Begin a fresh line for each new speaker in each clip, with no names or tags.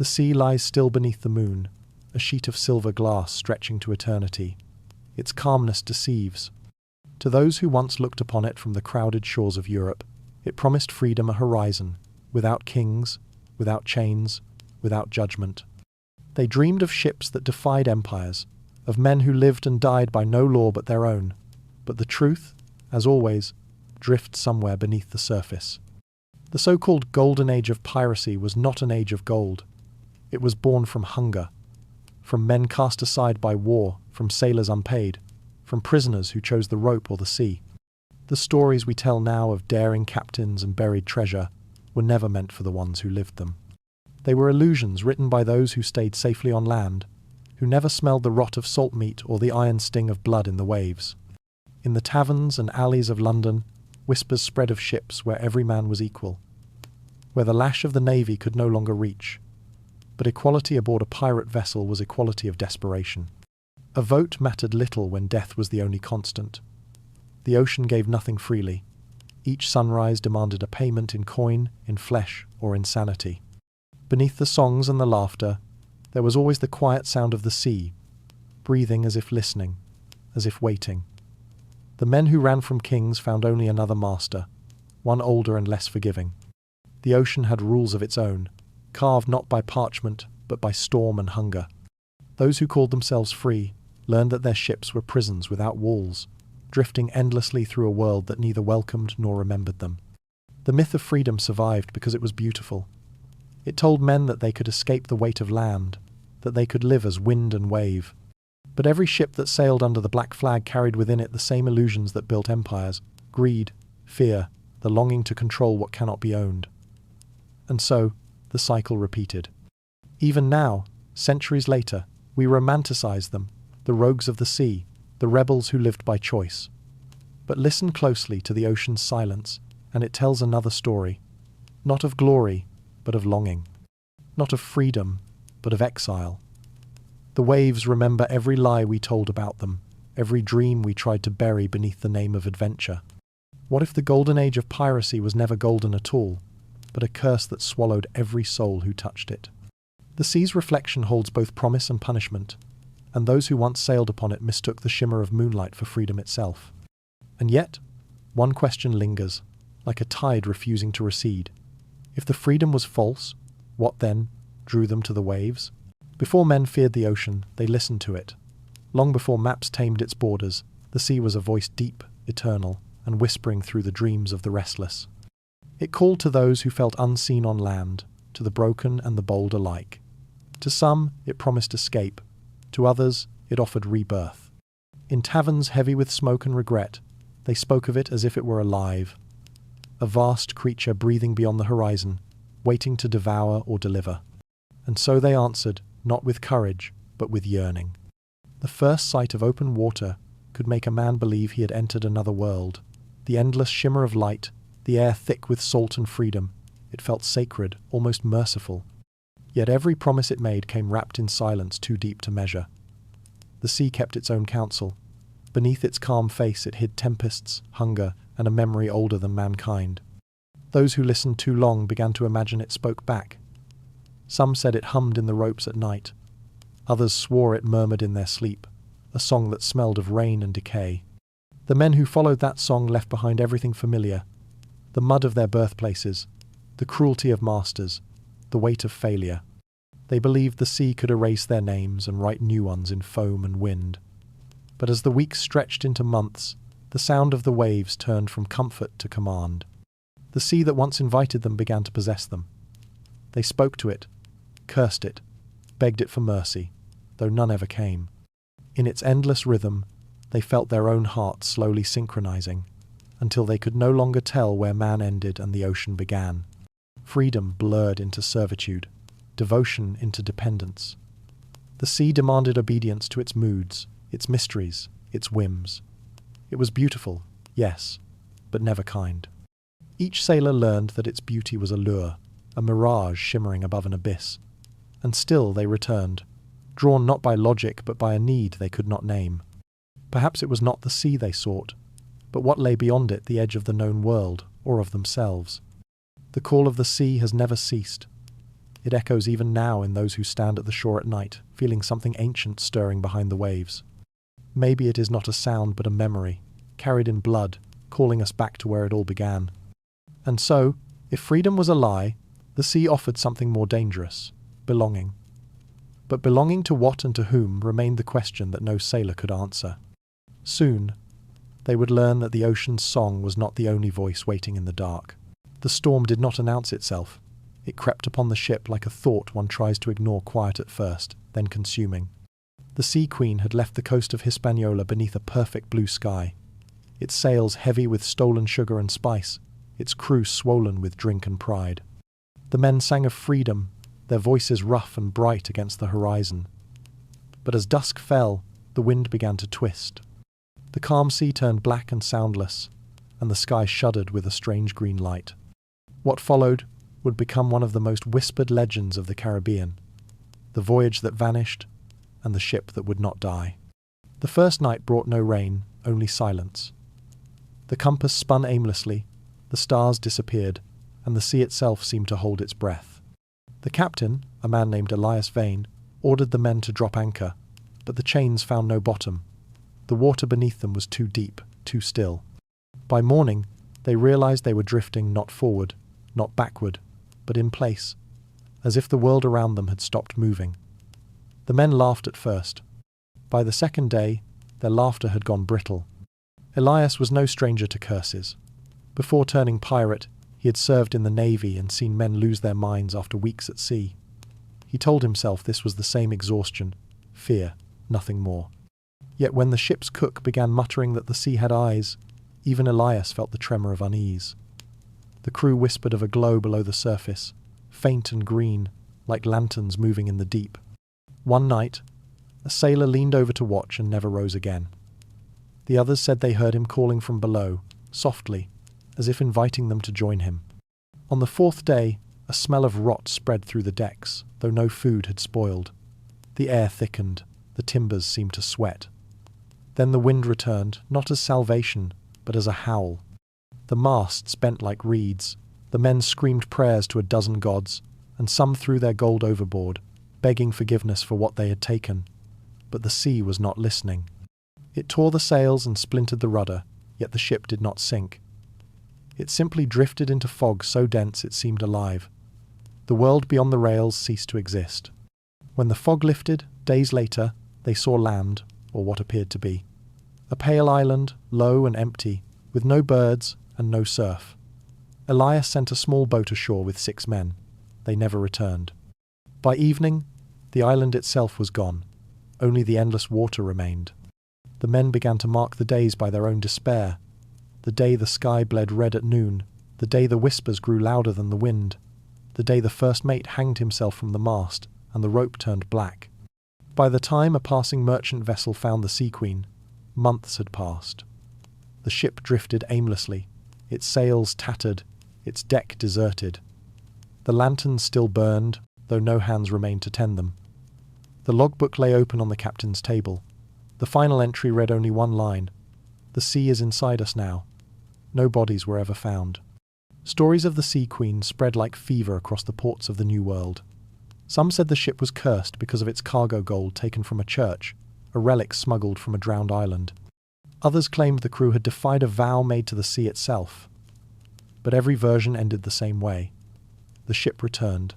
The sea lies still beneath the moon, a sheet of silver glass stretching to eternity. Its calmness deceives. To those who once looked upon it from the crowded shores of Europe, it promised freedom a horizon, without kings, without chains, without judgment. They dreamed of ships that defied empires, of men who lived and died by no law but their own. But the truth, as always, drifts somewhere beneath the surface. The so-called Golden Age of Piracy was not an age of gold. It was born from hunger, from men cast aside by war, from sailors unpaid, from prisoners who chose the rope or the sea. The stories we tell now of daring captains and buried treasure were never meant for the ones who lived them. They were illusions written by those who stayed safely on land, who never smelled the rot of salt meat or the iron sting of blood in the waves. In the taverns and alleys of London, whispers spread of ships where every man was equal, where the lash of the navy could no longer reach. But equality aboard a pirate vessel was equality of desperation. A vote mattered little when death was the only constant. The ocean gave nothing freely. Each sunrise demanded a payment in coin, in flesh, or in sanity. Beneath the songs and the laughter, there was always the quiet sound of the sea, breathing as if listening, as if waiting. The men who ran from kings found only another master, one older and less forgiving. The ocean had rules of its own, carved not by parchment, but by storm and hunger. Those who called themselves free learned that their ships were prisons without walls, drifting endlessly through a world that neither welcomed nor remembered them. The myth of freedom survived because it was beautiful. It told men that they could escape the weight of land, that they could live as wind and wave. But every ship that sailed under the black flag carried within it the same illusions that built empires: greed, fear, the longing to control what cannot be owned. And so, the cycle repeated. Even now, centuries later, we romanticize them, the rogues of the sea, the rebels who lived by choice. But listen closely to the ocean's silence, and it tells another story, not of glory, but of longing, not of freedom, but of exile. The waves remember every lie we told about them, every dream we tried to bury beneath the name of adventure. What if the golden age of piracy was never golden at all, but a curse that swallowed every soul who touched it? The sea's reflection holds both promise and punishment, and those who once sailed upon it mistook the shimmer of moonlight for freedom itself. And yet, one question lingers, like a tide refusing to recede. If the freedom was false, what then drew them to the waves? Before men feared the ocean, they listened to it. Long before maps tamed its borders, the sea was a voice deep, eternal, and whispering through the dreams of the restless. It called to those who felt unseen on land, to the broken and the bold alike. To some, it promised escape. To others, it offered rebirth. In taverns heavy with smoke and regret, they spoke of it as if it were alive, a vast creature breathing beyond the horizon, waiting to devour or deliver. And so they answered, not with courage, but with yearning. The first sight of open water could make a man believe he had entered another world. The endless shimmer of light, the air thick with salt and freedom, it felt sacred, almost merciful. Yet every promise it made came wrapped in silence too deep to measure. The sea kept its own counsel. Beneath its calm face it hid tempests, hunger, and a memory older than mankind. Those who listened too long began to imagine it spoke back. Some said it hummed in the ropes at night. Others swore it murmured in their sleep, a song that smelled of rain and decay. The men who followed that song left behind everything familiar: the mud of their birthplaces, the cruelty of masters, the weight of failure. They believed the sea could erase their names and write new ones in foam and wind. But as the weeks stretched into months, the sound of the waves turned from comfort to command. The sea that once invited them began to possess them. They spoke to it, cursed it, begged it for mercy, though none ever came. In its endless rhythm, they felt their own hearts slowly synchronizing, until they could no longer tell where man ended and the ocean began. Freedom blurred into servitude, devotion into dependence. The sea demanded obedience to its moods, its mysteries, its whims. It was beautiful, yes, but never kind. Each sailor learned that its beauty was a lure, a mirage shimmering above an abyss. And still they returned, drawn not by logic but by a need they could not name. Perhaps it was not the sea they sought, but what lay beyond it, the edge of the known world, or of themselves. The call of the sea has never ceased. It echoes even now in those who stand at the shore at night, feeling something ancient stirring behind the waves. Maybe it is not a sound but a memory, carried in blood, calling us back to where it all began. And so, if freedom was a lie, the sea offered something more dangerous: belonging. But belonging to what and to whom remained the question that no sailor could answer. Soon, they would learn that the ocean's song was not the only voice waiting in the dark. The storm did not announce itself. It crept upon the ship like a thought one tries to ignore quiet at first, then consuming. The Sea Queen had left the coast of Hispaniola beneath a perfect blue sky, its sails heavy with stolen sugar and spice, its crew swollen with drink and pride. The men sang of freedom, their voices rough and bright against the horizon. But as dusk fell, the wind began to twist. The calm sea turned black and soundless, and the sky shuddered with a strange green light. What followed would become one of the most whispered legends of the Caribbean: the voyage that vanished, and the ship that would not die. The first night brought no rain, only silence. The compass spun aimlessly, the stars disappeared, and the sea itself seemed to hold its breath. The captain, a man named Elias Vane, ordered the men to drop anchor, but the chains found no bottom. The water beneath them was too deep, too still. By morning, they realized they were drifting not forward, not backward, but in place, as if the world around them had stopped moving. The men laughed at first. By the second day, their laughter had gone brittle. Elias was no stranger to curses. Before turning pirate, he had served in the navy and seen men lose their minds after weeks at sea. He told himself this was the same exhaustion, fear, nothing more. Yet when the ship's cook began muttering that the sea had eyes, even Elias felt the tremor of unease. The crew whispered of a glow below the surface, faint and green, like lanterns moving in the deep. One night, a sailor leaned over to watch and never rose again. The others said they heard him calling from below, softly, as if inviting them to join him. On the fourth day, a smell of rot spread through the decks, though no food had spoiled. The air thickened, the timbers seemed to sweat. Then the wind returned, not as salvation, but as a howl. The masts bent like reeds, the men screamed prayers to a dozen gods, and some threw their gold overboard, begging forgiveness for what they had taken. But the sea was not listening. It tore the sails and splintered the rudder, yet the ship did not sink. It simply drifted into fog so dense it seemed alive. The world beyond the rails ceased to exist. When the fog lifted, days later, they saw land, or what appeared to be. A pale island, low and empty, with no birds and no surf. Elias sent a small boat ashore with 6 men. They never returned. By evening, the island itself was gone. Only the endless water remained. The men began to mark the days by their own despair. The day the sky bled red at noon, the day the whispers grew louder than the wind, the day the first mate hanged himself from the mast and the rope turned black. By the time a passing merchant vessel found the Sea Queen, months had passed. The ship drifted aimlessly, its sails tattered, its deck deserted. The lanterns still burned, though no hands remained to tend them. The logbook lay open on the captain's table. The final entry read only one line: "The sea is inside us now." No bodies were ever found. Stories of the Sea Queen spread like fever across the ports of the New World. Some said the ship was cursed because of its cargo gold taken from a church, a relic smuggled from a drowned island. Others claimed the crew had defied a vow made to the sea itself. But every version ended the same way. The ship returned,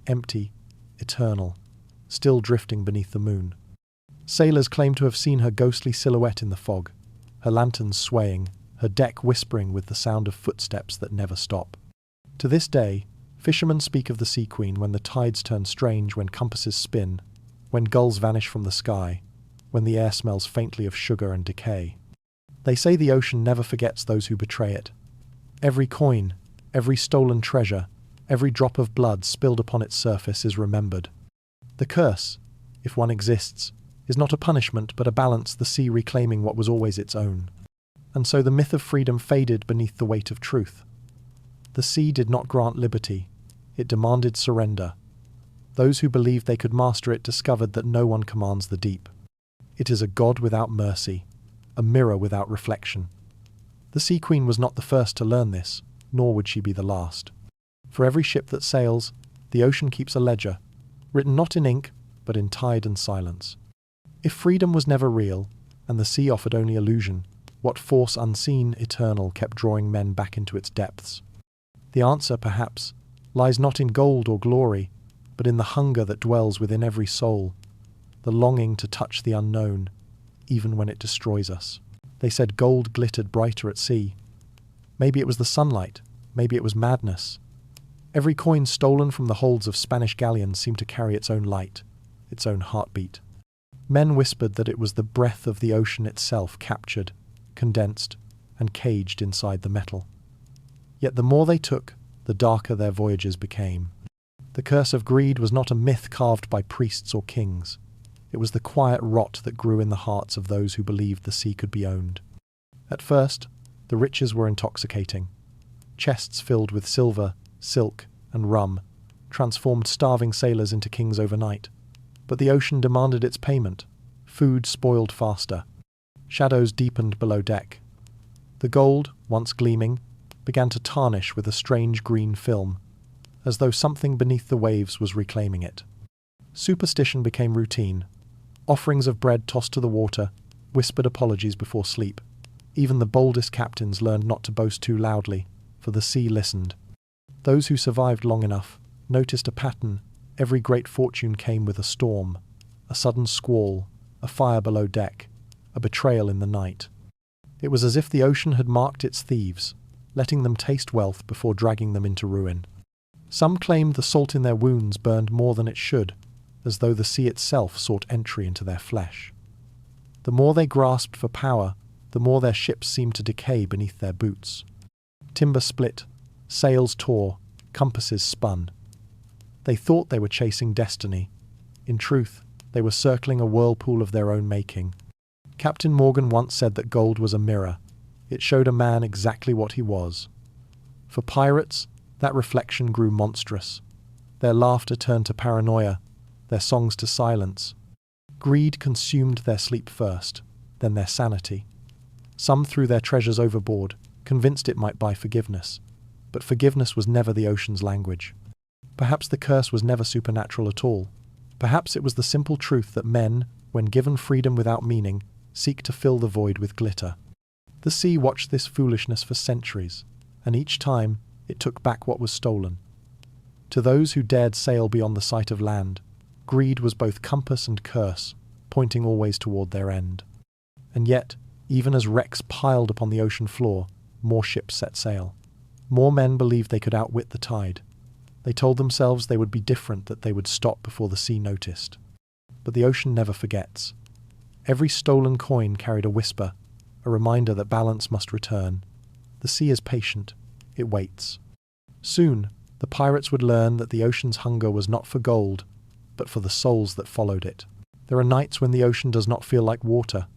empty, eternal, still drifting beneath the moon. Sailors claimed to have seen her ghostly silhouette in the fog, her lanterns swaying, her deck whispering with the sound of footsteps that never stop. To this day, fishermen speak of the Sea Queen when the tides turn strange, when compasses spin, when gulls vanish from the sky, when the air smells faintly of sugar and decay. They say the ocean never forgets those who betray it. Every coin, every stolen treasure, every drop of blood spilled upon its surface is remembered. The curse, if one exists, is not a punishment but a balance, the sea reclaiming what was always its own. And so the myth of freedom faded beneath the weight of truth. The sea did not grant liberty, it demanded surrender. Those who believed they could master it discovered that no one commands the deep. It is a god without mercy, a mirror without reflection. The Sea Queen was not the first to learn this, nor would she be the last. For every ship that sails, The ocean keeps a ledger, written not in ink, but in tide and silence. If freedom was never real, and the sea offered only illusion, what force unseen, eternal, kept drawing men back into its depths? The answer, perhaps, lies not in gold or glory, but in the hunger that dwells within every soul, the longing to touch the unknown, even when it destroys us. They said gold glittered brighter at sea. Maybe it was the sunlight, maybe it was madness. Every coin stolen from the holds of Spanish galleons seemed to carry its own light, its own heartbeat. Men whispered that it was the breath of the ocean itself captured, condensed, and caged inside the metal. Yet the more they took, the darker their voyages became. The curse of greed was not a myth carved by priests or kings. It was the quiet rot that grew in the hearts of those who believed the sea could be owned. At first, the riches were intoxicating. Chests filled with silver, silk, and rum transformed starving sailors into kings overnight. But the ocean demanded its payment. Food spoiled faster. Shadows deepened below deck. The gold, once gleaming, began to tarnish with a strange green film, as though something beneath the waves was reclaiming it. Superstition became routine. Offerings of bread tossed to the water, whispered apologies before sleep. Even the boldest captains learned not to boast too loudly, for the sea listened. Those who survived long enough noticed a pattern. Every great fortune came with a storm, a sudden squall, a fire below deck, a betrayal in the night. It was as if the ocean had marked its thieves, letting them taste wealth before dragging them into ruin. Some claimed the salt in their wounds burned more than it should, as though the sea itself sought entry into their flesh. The more they grasped for power, the more their ships seemed to decay beneath their boots. Timber split, sails tore, compasses spun. They thought they were chasing destiny. In truth, they were circling a whirlpool of their own making. Captain Morgan once said that gold was a mirror. It showed a man exactly what he was. For pirates, that reflection grew monstrous. Their laughter turned to paranoia, their songs to silence. Greed consumed their sleep first, then their sanity. Some threw their treasures overboard, convinced it might buy forgiveness. But forgiveness was never the ocean's language. Perhaps the curse was never supernatural at all. Perhaps it was the simple truth that men, when given freedom without meaning, seek to fill the void with glitter. The sea watched this foolishness for centuries, and each time it took back what was stolen. To those who dared sail beyond the sight of land, greed was both compass and curse, pointing always toward their end. And yet, even as wrecks piled upon the ocean floor, more ships set sail. More men believed they could outwit the tide. They told themselves they would be different, that they would stop before the sea noticed. But the ocean never forgets. Every stolen coin carried a whisper, a reminder that balance must return. The sea is patient. It waits. Soon, the pirates would learn that the ocean's hunger was not for gold, but for the souls that followed it. There are nights when the ocean does not feel like water.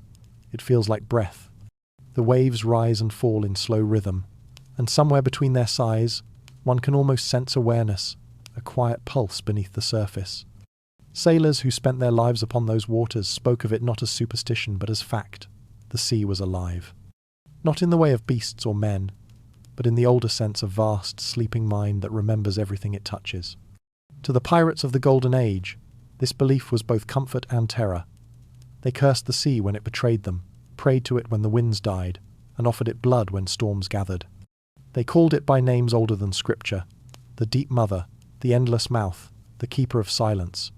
It feels like breath. The waves rise and fall in slow rhythm, and somewhere between their sighs, one can almost sense awareness, a quiet pulse beneath the surface. Sailors who spent their lives upon those waters spoke of it not as superstition but as fact. The sea was alive. Not in the way of beasts or men, but in the older sense of vast, sleeping mind that remembers everything it touches. To the pirates of the Golden Age, this belief was both comfort and terror. They cursed the sea when it betrayed them, prayed to it when the winds died, and offered it blood when storms gathered. They called it by names older than Scripture: the Deep Mother, the Endless Mouth, the Keeper of Silence.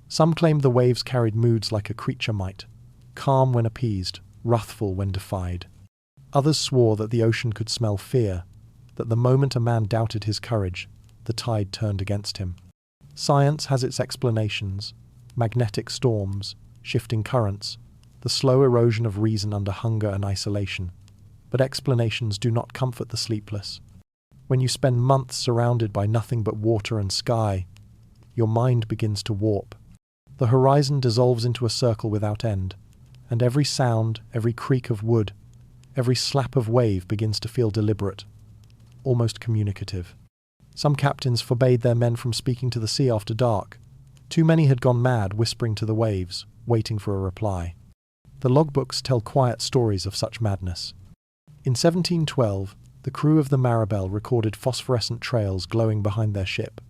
Some claimed the waves carried moods like a creature might, calm when appeased, wrathful when defied. Others swore that the ocean could smell fear, that the moment a man doubted his courage, the tide turned against him. Science has its explanations: magnetic storms, shifting currents, the slow erosion of reason under hunger and isolation. But explanations do not comfort the sleepless. When you spend months surrounded by nothing but water and sky, your mind begins to warp. The horizon dissolves into a circle without end, and every sound, every creak of wood, every slap of wave begins to feel deliberate, almost communicative. Some captains forbade their men from speaking to the sea after dark. Too many had gone mad, whispering to the waves, waiting for a reply. The logbooks tell quiet stories of such madness. In 1712, the crew of the Maribel recorded phosphorescent trails glowing behind their ship.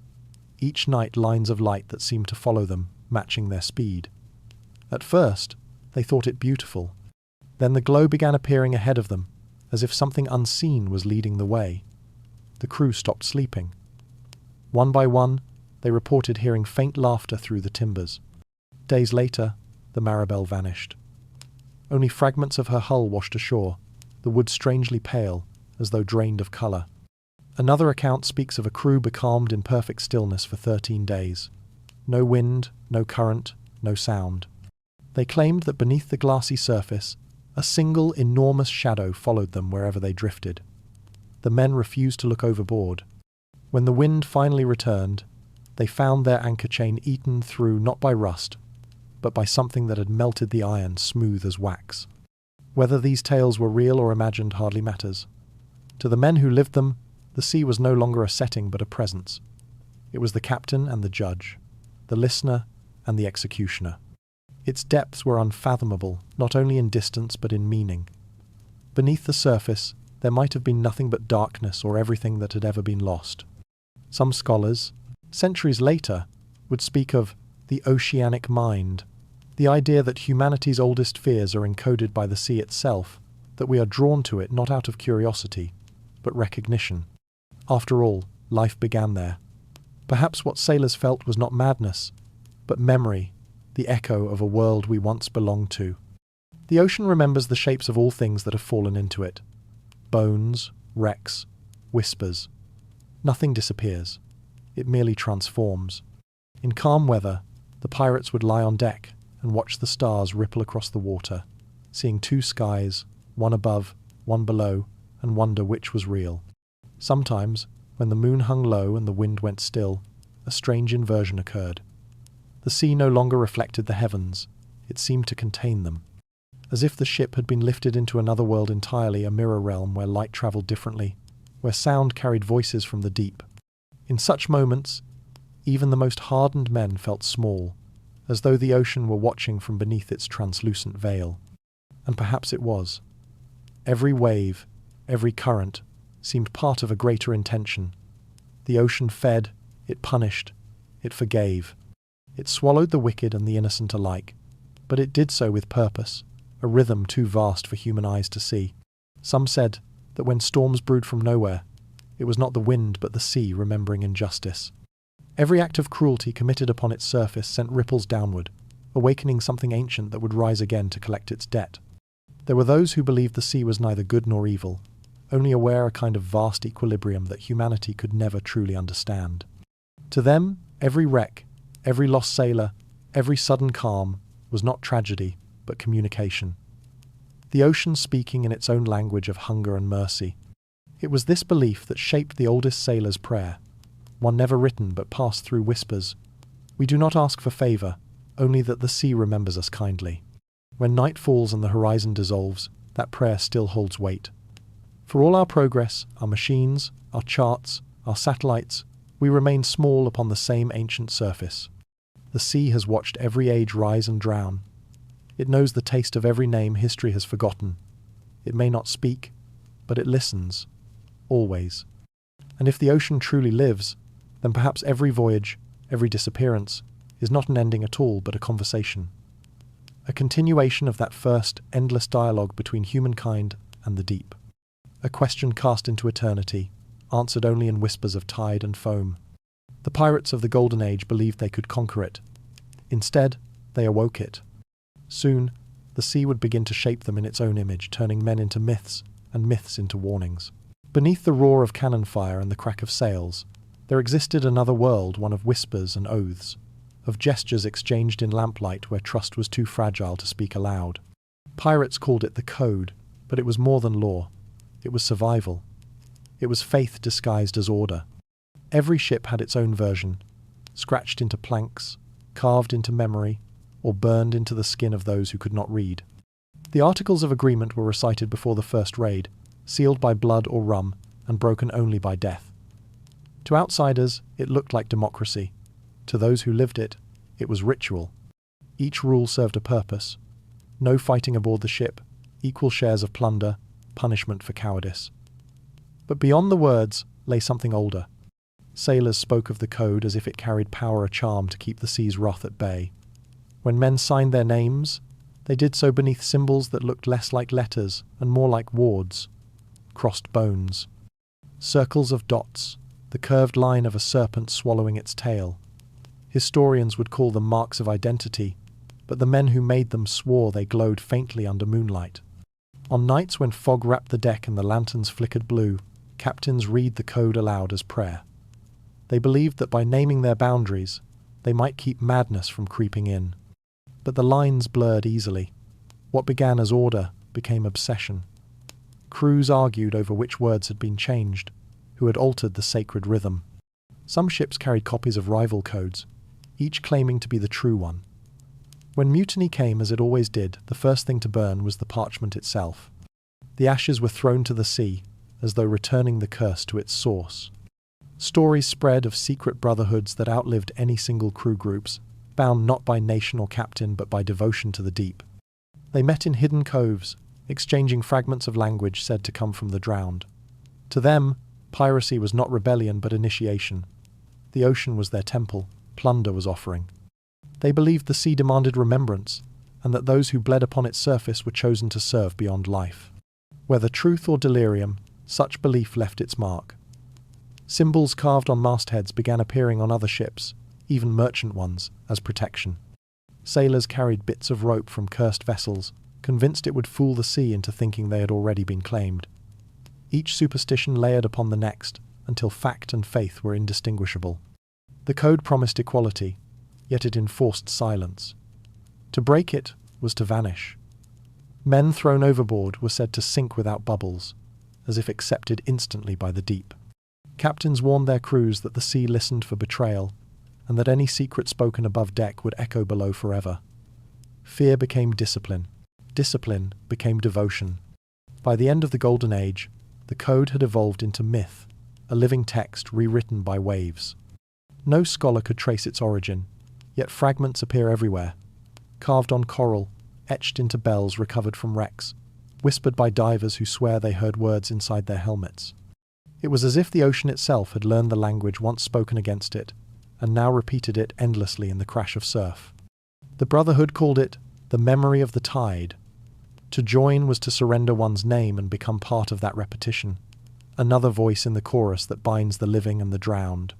each night lines of light that seemed to follow them, matching their speed. At first, they thought it beautiful. Then the glow began appearing ahead of them, as if something unseen was leading the way. The crew stopped sleeping. One by one, they reported hearing faint laughter through the timbers. Days later, the Marabelle vanished. Only fragments of her hull washed ashore, the wood strangely pale, as though drained of colour. Another account speaks of a crew becalmed in perfect stillness for 13 days. No wind, no current, no sound. They claimed that beneath the glassy surface, a single enormous shadow followed them wherever they drifted. The men refused to look overboard. When the wind finally returned, they found their anchor chain eaten through not by rust, but by something that had melted the iron smooth as wax. Whether these tales were real or imagined hardly matters. To the men who lived them, the sea was no longer a setting but a presence. It was the captain and the judge, the listener and the executioner. Its depths were unfathomable, not only in distance but in meaning. Beneath the surface, there might have been nothing but darkness or everything that had ever been lost. Some scholars, centuries later, would speak of the oceanic mind, the idea that humanity's oldest fears are encoded by the sea itself, that we are drawn to it not out of curiosity, but recognition. After all, life began there. Perhaps what sailors felt was not madness, but memory, the echo of a world we once belonged to. The ocean remembers the shapes of all things that have fallen into it. Bones, wrecks, whispers. Nothing disappears. It merely transforms. In calm weather, the pirates would lie on deck and watch the stars ripple across the water, seeing two skies, one above, one below, and wonder which was real. Sometimes, when the moon hung low and the wind went still, a strange inversion occurred. The sea no longer reflected the heavens, it seemed to contain them. As if the ship had been lifted into another world entirely, a mirror realm where light travelled differently, where sound carried voices from the deep. In such moments, even the most hardened men felt small, as though the ocean were watching from beneath its translucent veil. And perhaps it was. Every wave, every current, seemed part of a greater intention. The ocean fed, it punished, it forgave. It swallowed the wicked and the innocent alike, but it did so with purpose, a rhythm too vast for human eyes to see. Some said that when storms brewed from nowhere, it was not the wind but the sea remembering injustice. Every act of cruelty committed upon its surface sent ripples downward, awakening something ancient that would rise again to collect its debt. There were those who believed the sea was neither good nor evil, only aware a kind of vast equilibrium that humanity could never truly understand. To them, every wreck, every lost sailor, every sudden calm was not tragedy, but communication. The ocean speaking in its own language of hunger and mercy. It was this belief that shaped the oldest sailor's prayer, one never written but passed through whispers. We do not ask for favour, only that the sea remembers us kindly. When night falls and the horizon dissolves, that prayer still holds weight. For all our progress, our machines, our charts, our satellites, we remain small upon the same ancient surface. The sea has watched every age rise and drown. It knows the taste of every name history has forgotten. It may not speak, but it listens, always. And if the ocean truly lives, then perhaps every voyage, every disappearance, is not an ending at all but a conversation. A continuation of that first, endless dialogue between humankind and the deep. A question cast into eternity, answered only in whispers of tide and foam. The pirates of the Golden Age believed they could conquer it. Instead, they awoke it. Soon, the sea would begin to shape them in its own image, turning men into myths and myths into warnings. Beneath the roar of cannon fire and the crack of sails, there existed another world, one of whispers and oaths, of gestures exchanged in lamplight where trust was too fragile to speak aloud. Pirates called it the code, but it was more than law. It was survival. It was faith disguised as order. Every ship had its own version, scratched into planks, carved into memory, or burned into the skin of those who could not read. The Articles of Agreement were recited before the first raid, sealed by blood or rum, and broken only by death. To outsiders, it looked like democracy. To those who lived it, it was ritual. Each rule served a purpose. No fighting aboard the ship, equal shares of plunder, punishment for cowardice. But beyond the words lay something older. Sailors spoke of the code as if it carried power or charm to keep the sea's wrath at bay. When men signed their names, they did so beneath symbols that looked less like letters and more like wards, crossed bones, circles of dots, the curved line of a serpent swallowing its tail. Historians would call them marks of identity, but the men who made them swore they glowed faintly under moonlight. On nights when fog wrapped the deck and the lanterns flickered blue, captains read the code aloud as prayer. They believed that by naming their boundaries, they might keep madness from creeping in. But the lines blurred easily. What began as order became obsession. Crews argued over which words had been changed, who had altered the sacred rhythm. Some ships carried copies of rival codes, each claiming to be the true one. When mutiny came, as it always did, the first thing to burn was the parchment itself. The ashes were thrown to the sea, as though returning the curse to its source. Stories spread of secret brotherhoods that outlived any single crew groups, bound not by nation or captain but by devotion to the deep. They met in hidden coves, exchanging fragments of language said to come from the drowned. To them, piracy was not rebellion but initiation. The ocean was their temple, plunder was offering. They believed the sea demanded remembrance, and that those who bled upon its surface were chosen to serve beyond life. Whether truth or delirium, such belief left its mark. Symbols carved on mastheads began appearing on other ships, even merchant ones, as protection. Sailors carried bits of rope from cursed vessels, convinced it would fool the sea into thinking they had already been claimed. Each superstition layered upon the next, until fact and faith were indistinguishable. The code promised equality, yet it enforced silence. To break it was to vanish. Men thrown overboard were said to sink without bubbles, as if accepted instantly by the deep. Captains warned their crews that the sea listened for betrayal, and that any secret spoken above deck would echo below forever. Fear became discipline. Discipline became devotion. By the end of the Golden Age, the code had evolved into myth, a living text rewritten by waves. No scholar could trace its origin, yet fragments appear everywhere, carved on coral, etched into bells recovered from wrecks, whispered by divers who swear they heard words inside their helmets. It was as if the ocean itself had learned the language once spoken against it, and now repeated it endlessly in the crash of surf. The Brotherhood called it the memory of the tide. To join was to surrender one's name and become part of that repetition, another voice in the chorus that binds the living and the drowned.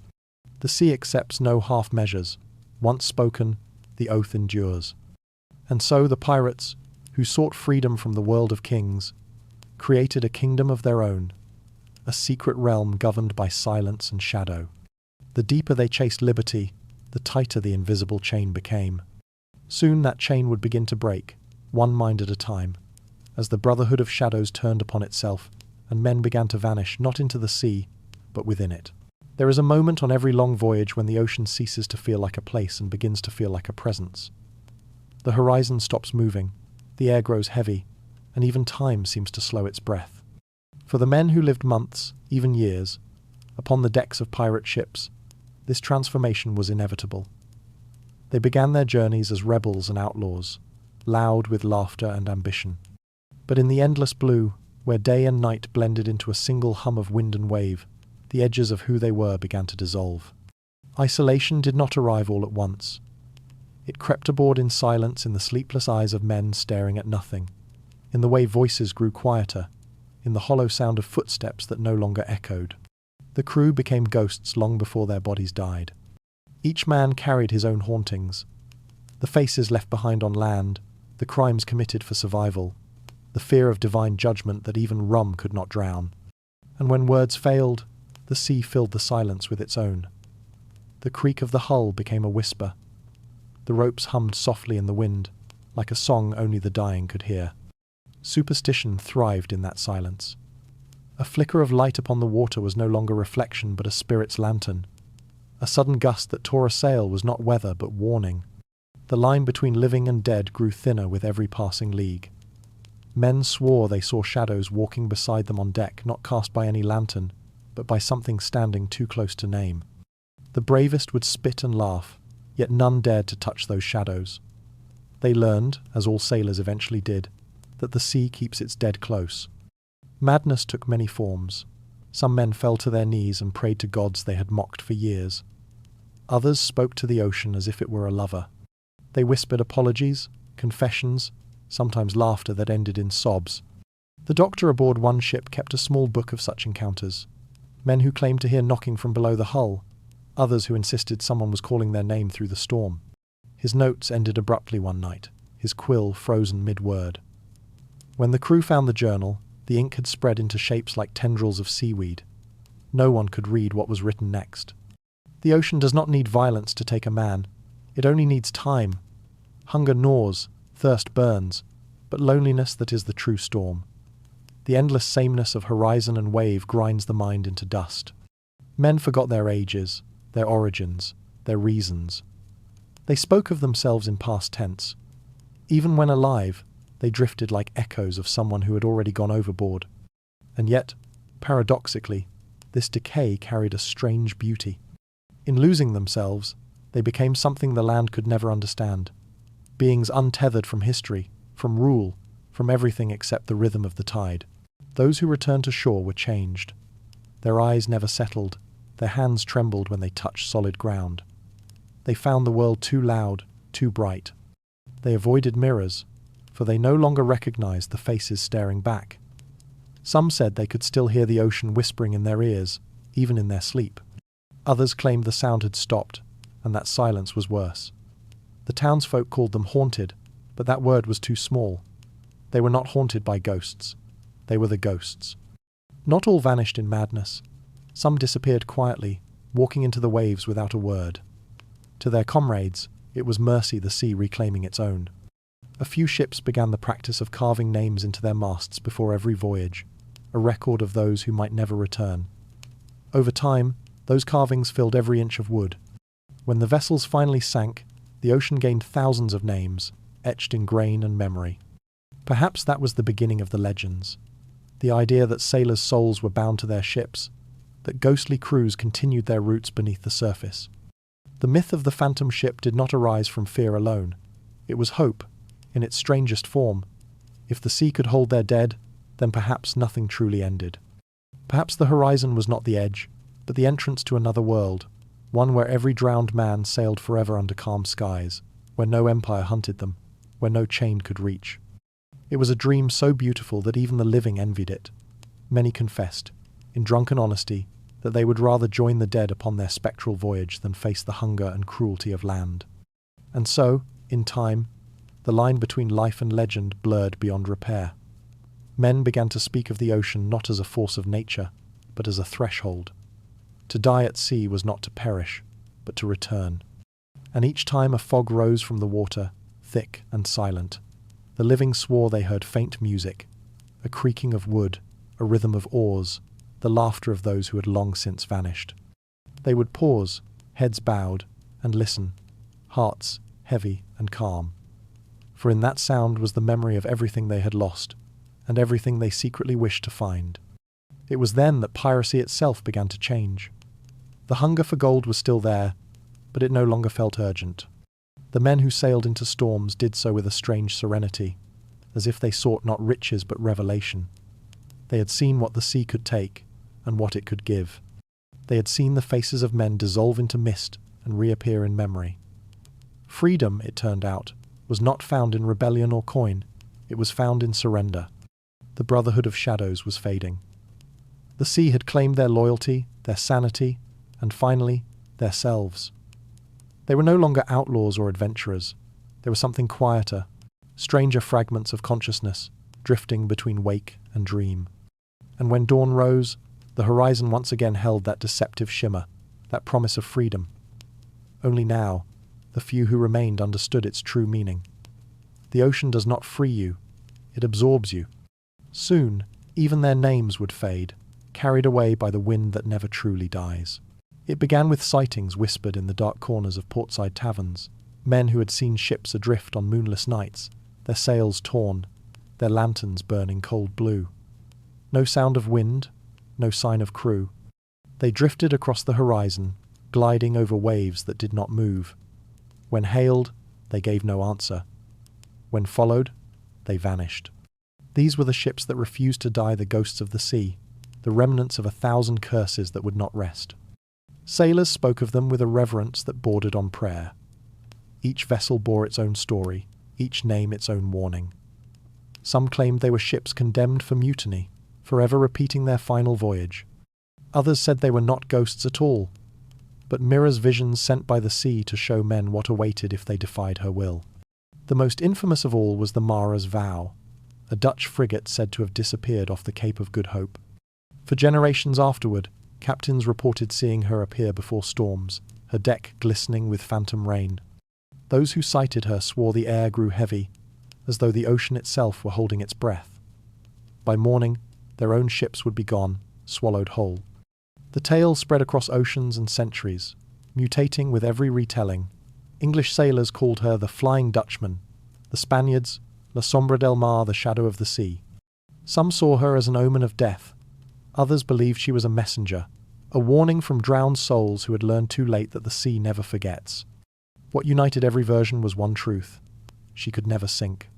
The sea accepts no half measures. Once spoken, the oath endures. And so the pirates, who sought freedom from the world of kings, created a kingdom of their own, a secret realm governed by silence and shadow. The deeper they chased liberty, the tighter the invisible chain became. Soon that chain would begin to break, one mind at a time, as the Brotherhood of Shadows turned upon itself, and men began to vanish not into the sea, but within it. There is a moment on every long voyage when the ocean ceases to feel like a place and begins to feel like a presence. The horizon stops moving, the air grows heavy, and even time seems to slow its breath. For the men who lived months, even years, upon the decks of pirate ships, this transformation was inevitable. They began their journeys as rebels and outlaws, loud with laughter and ambition. But in the endless blue, where day and night blended into a single hum of wind and wave, the edges of who they were began to dissolve. Isolation did not arrive all at once. It crept aboard in silence in the sleepless eyes of men staring at nothing, in the way voices grew quieter, in the hollow sound of footsteps that no longer echoed. The crew became ghosts long before their bodies died. Each man carried his own hauntings, the faces left behind on land, the crimes committed for survival, the fear of divine judgment that even rum could not drown. And when words failed, the sea filled the silence with its own. The creak of the hull became a whisper. The ropes hummed softly in the wind, like a song only the dying could hear. Superstition thrived in that silence. A flicker of light upon the water was no longer reflection but a spirit's lantern. A sudden gust that tore a sail was not weather but warning. The line between living and dead grew thinner with every passing league. Men swore they saw shadows walking beside them on deck, not cast by any lantern, but by something standing too close to name. The bravest would spit and laugh, yet none dared to touch those shadows. They learned, as all sailors eventually did, that the sea keeps its dead close. Madness took many forms. Some men fell to their knees and prayed to gods they had mocked for years. Others spoke to the ocean as if it were a lover. They whispered apologies, confessions, sometimes laughter that ended in sobs. The doctor aboard one ship kept a small book of such encounters. Men who claimed to hear knocking from below the hull, others who insisted someone was calling their name through the storm. His notes ended abruptly one night, his quill frozen mid-word. When the crew found the journal, the ink had spread into shapes like tendrils of seaweed. No one could read what was written next. The ocean does not need violence to take a man. It only needs time. Hunger gnaws, thirst burns, but loneliness that is the true storm. The endless sameness of horizon and wave grinds the mind into dust. Men forgot their ages, their origins, their reasons. They spoke of themselves in past tense. Even when alive, they drifted like echoes of someone who had already gone overboard. And yet, paradoxically, this decay carried a strange beauty. In losing themselves, they became something the land could never understand. Beings untethered from history, from rule, from everything except the rhythm of the tide. Those who returned to shore were changed. Their eyes never settled, their hands trembled when they touched solid ground. They found the world too loud, too bright. They avoided mirrors, for they no longer recognized the faces staring back. Some said they could still hear the ocean whispering in their ears, even in their sleep. Others claimed the sound had stopped, and that silence was worse. The townsfolk called them haunted, but that word was too small. They were not haunted by ghosts. They were the ghosts. Not all vanished in madness. Some disappeared quietly, walking into the waves without a word. To their comrades, it was mercy the sea reclaiming its own. A few ships began the practice of carving names into their masts before every voyage, a record of those who might never return. Over time, those carvings filled every inch of wood. When the vessels finally sank, the ocean gained thousands of names, etched in grain and memory. Perhaps that was the beginning of the legends. The idea that sailors' souls were bound to their ships, that ghostly crews continued their routes beneath the surface. The myth of the phantom ship did not arise from fear alone. It was hope, in its strangest form. If the sea could hold their dead, then perhaps nothing truly ended. Perhaps the horizon was not the edge, but the entrance to another world, one where every drowned man sailed forever under calm skies, where no empire hunted them, where no chain could reach. It was a dream so beautiful that even the living envied it. Many confessed, in drunken honesty, that they would rather join the dead upon their spectral voyage than face the hunger and cruelty of land. And so, in time, the line between life and legend blurred beyond repair. Men began to speak of the ocean not as a force of nature, but as a threshold. To die at sea was not to perish, but to return. And each time a fog rose from the water, thick and silent, the living swore they heard faint music, a creaking of wood, a rhythm of oars, the laughter of those who had long since vanished. They would pause, heads bowed, and listen, hearts heavy and calm. For in that sound was the memory of everything they had lost, and everything they secretly wished to find. It was then that piracy itself began to change. The hunger for gold was still there, but it no longer felt urgent. The men who sailed into storms did so with a strange serenity, as if they sought not riches but revelation. They had seen what the sea could take, and what it could give. They had seen the faces of men dissolve into mist and reappear in memory. Freedom, it turned out, was not found in rebellion or coin, it was found in surrender. The brotherhood of shadows was fading. The sea had claimed their loyalty, their sanity, and finally, their selves. They were no longer outlaws or adventurers. They were something quieter, stranger fragments of consciousness, drifting between wake and dream. And when dawn rose, the horizon once again held that deceptive shimmer, that promise of freedom. Only now, the few who remained understood its true meaning. The ocean does not free you, it absorbs you. Soon, even their names would fade, carried away by the wind that never truly dies. It began with sightings whispered in the dark corners of portside taverns, men who had seen ships adrift on moonless nights, their sails torn, their lanterns burning cold blue. No sound of wind, no sign of crew. They drifted across the horizon, gliding over waves that did not move. When hailed, they gave no answer. When followed, they vanished. These were the ships that refused to die the ghosts of the sea, the remnants of 1,000 curses that would not rest. Sailors spoke of them with a reverence that bordered on prayer. Each vessel bore its own story, each name its own warning. Some claimed they were ships condemned for mutiny, forever repeating their final voyage. Others said they were not ghosts at all, but mirrors visions sent by the sea to show men what awaited if they defied her will. The most infamous of all was the Mara's Vow, a Dutch frigate said to have disappeared off the Cape of Good Hope. For generations afterward, captains reported seeing her appear before storms, her deck glistening with phantom rain. Those who sighted her swore the air grew heavy, as though the ocean itself were holding its breath. By morning, their own ships would be gone, swallowed whole. The tale spread across oceans and centuries, mutating with every retelling. English sailors called her the Flying Dutchman, the Spaniards, La Sombra del Mar, the Shadow of the Sea. Some saw her as an omen of death. Others believed she was a messenger, a warning from drowned souls who had learned too late that the sea never forgets. What united every version was one truth: she could never sink.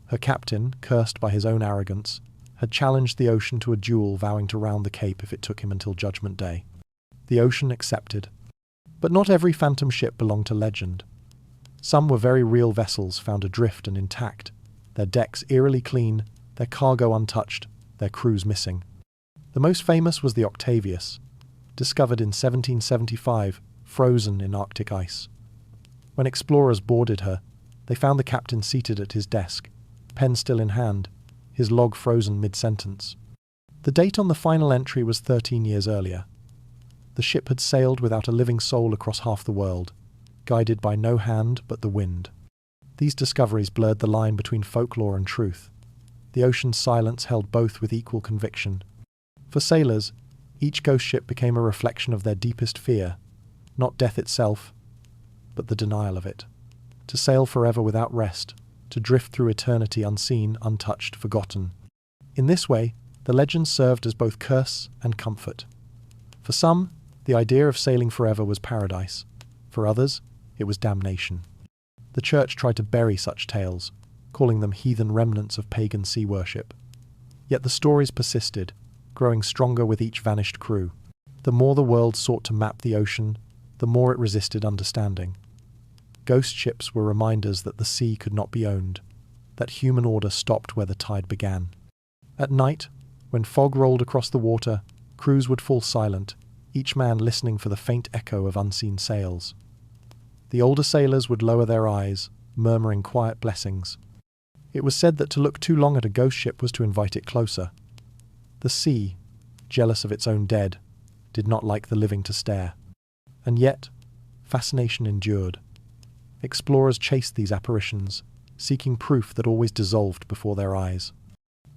Her captain, cursed by his own arrogance, had challenged the ocean to a duel, vowing to round the Cape if it took him until Judgment Day. The ocean accepted. But not every phantom ship belonged to legend. Some were very real vessels found adrift and intact, their decks eerily clean, their cargo untouched, their crews missing. The most famous was the Octavius, discovered in 1775, frozen in Arctic ice. When explorers boarded her, they found the captain seated at his desk, pen still in hand, his log frozen mid-sentence. The date on the final entry was 13 years earlier. The ship had sailed without a living soul across half the world, guided by no hand but the wind. These discoveries blurred the line between folklore and truth. The ocean's silence held both with equal conviction. For sailors, each ghost ship became a reflection of their deepest fear, not death itself, but the denial of it. To sail forever without rest, to drift through eternity unseen, untouched, forgotten. In this way, the legends served as both curse and comfort. For some, the idea of sailing forever was paradise. For others, it was damnation. The church tried to bury such tales, calling them heathen remnants of pagan sea worship. Yet the stories persisted, growing stronger with each vanished crew. The more the world sought to map the ocean, the more it resisted understanding. Ghost ships were reminders that the sea could not be owned, that human order stopped where the tide began. At night, when fog rolled across the water, crews would fall silent, each man listening for the faint echo of unseen sails. The older sailors would lower their eyes, murmuring quiet blessings. It was said that to look too long at a ghost ship was to invite it closer. The sea, jealous of its own dead, did not like the living to stare. And yet, fascination endured. Explorers chased these apparitions, seeking proof that always dissolved before their eyes.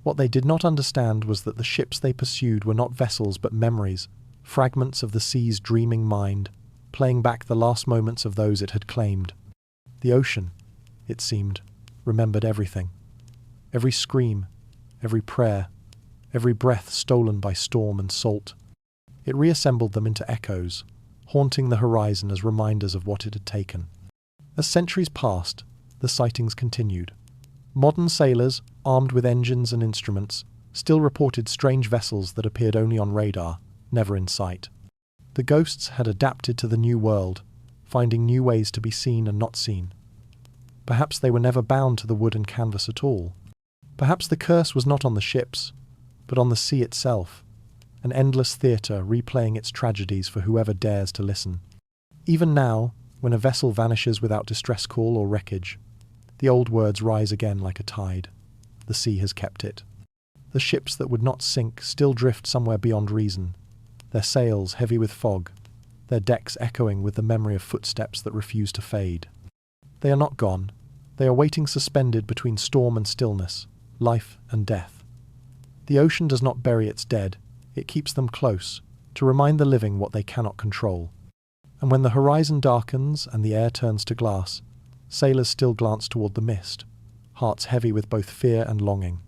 What they did not understand was that the ships they pursued were not vessels but memories, fragments of the sea's dreaming mind, playing back the last moments of those it had claimed. The ocean, it seemed, remembered everything. Every scream, every prayer, every breath stolen by storm and salt. It reassembled them into echoes, haunting the horizon as reminders of what it had taken. As centuries passed, the sightings continued. Modern sailors, armed with engines and instruments, still reported strange vessels that appeared only on radar, never in sight. The ghosts had adapted to the new world, finding new ways to be seen and not seen. Perhaps they were never bound to the wood and canvas at all. Perhaps the curse was not on the ships, but on the sea itself, an endless theatre replaying its tragedies for whoever dares to listen. Even now, when a vessel vanishes without distress call or wreckage, the old words rise again like a tide. The sea has kept it. The ships that would not sink still drift somewhere beyond reason, their sails heavy with fog, their decks echoing with the memory of footsteps that refuse to fade. They are not gone. They are waiting suspended between storm and stillness, life and death. The ocean does not bury its dead. It keeps them close, to remind the living what they cannot control. And when the horizon darkens and the air turns to glass, sailors still glance toward the mist, hearts heavy with both fear and longing.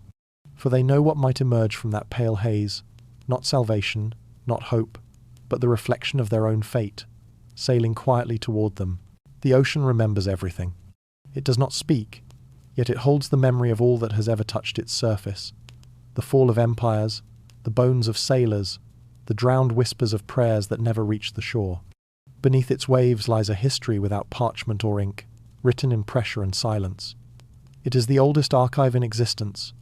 For they know what might emerge from that pale haze, not salvation, not hope, but the reflection of their own fate, sailing quietly toward them. The ocean remembers everything. It does not speak, yet it holds the memory of all that has ever touched its surface. The fall of empires, the bones of sailors, the drowned whispers of prayers that never reached the shore. Beneath its waves lies a history without parchment or ink, written in pressure and silence. It is the oldest archive in existence,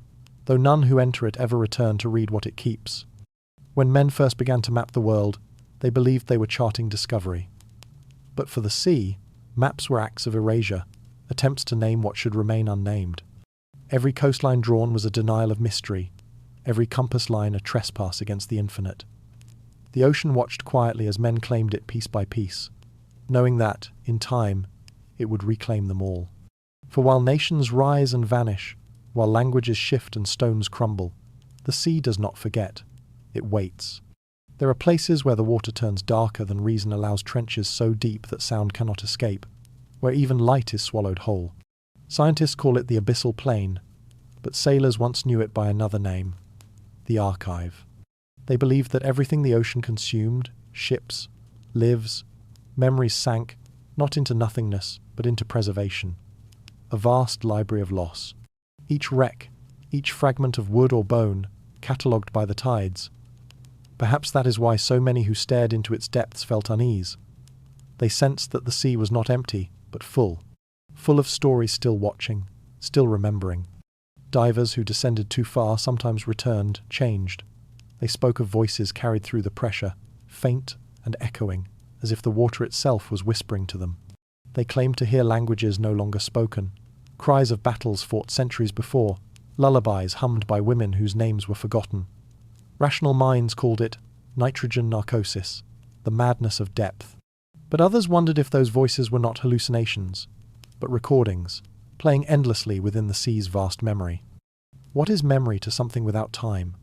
though none who enter it ever return to read what it keeps. When men first began to map the world, they believed they were charting discovery. But for the sea, maps were acts of erasure, attempts to name what should remain unnamed. Every coastline drawn was a denial of mystery, every compass line a trespass against the infinite. The ocean watched quietly as men claimed it piece by piece, knowing that, in time, it would reclaim them all. For while nations rise and vanish, while languages shift and stones crumble, the sea does not forget. It waits. There are places where the water turns darker than reason allows, trenches so deep that sound cannot escape, where even light is swallowed whole. Scientists call it the abyssal plain, but sailors once knew it by another name, the archive. They believed that everything the ocean consumed, ships, lives, memories sank, not into nothingness, but into preservation. A vast library of loss. Each wreck, each fragment of wood or bone, catalogued by the tides. Perhaps that is why so many who stared into its depths felt unease. They sensed that the sea was not empty, but full of stories still watching, still remembering. Divers who descended too far sometimes returned, changed. They spoke of voices carried through the pressure, faint and echoing, as if the water itself was whispering to them. They claimed to hear languages no longer spoken, cries of battles fought centuries before, lullabies hummed by women whose names were forgotten. Rational minds called it nitrogen narcosis, the madness of depth. But others wondered if those voices were not hallucinations, but recordings, playing endlessly within the sea's vast memory. What is memory to something without time?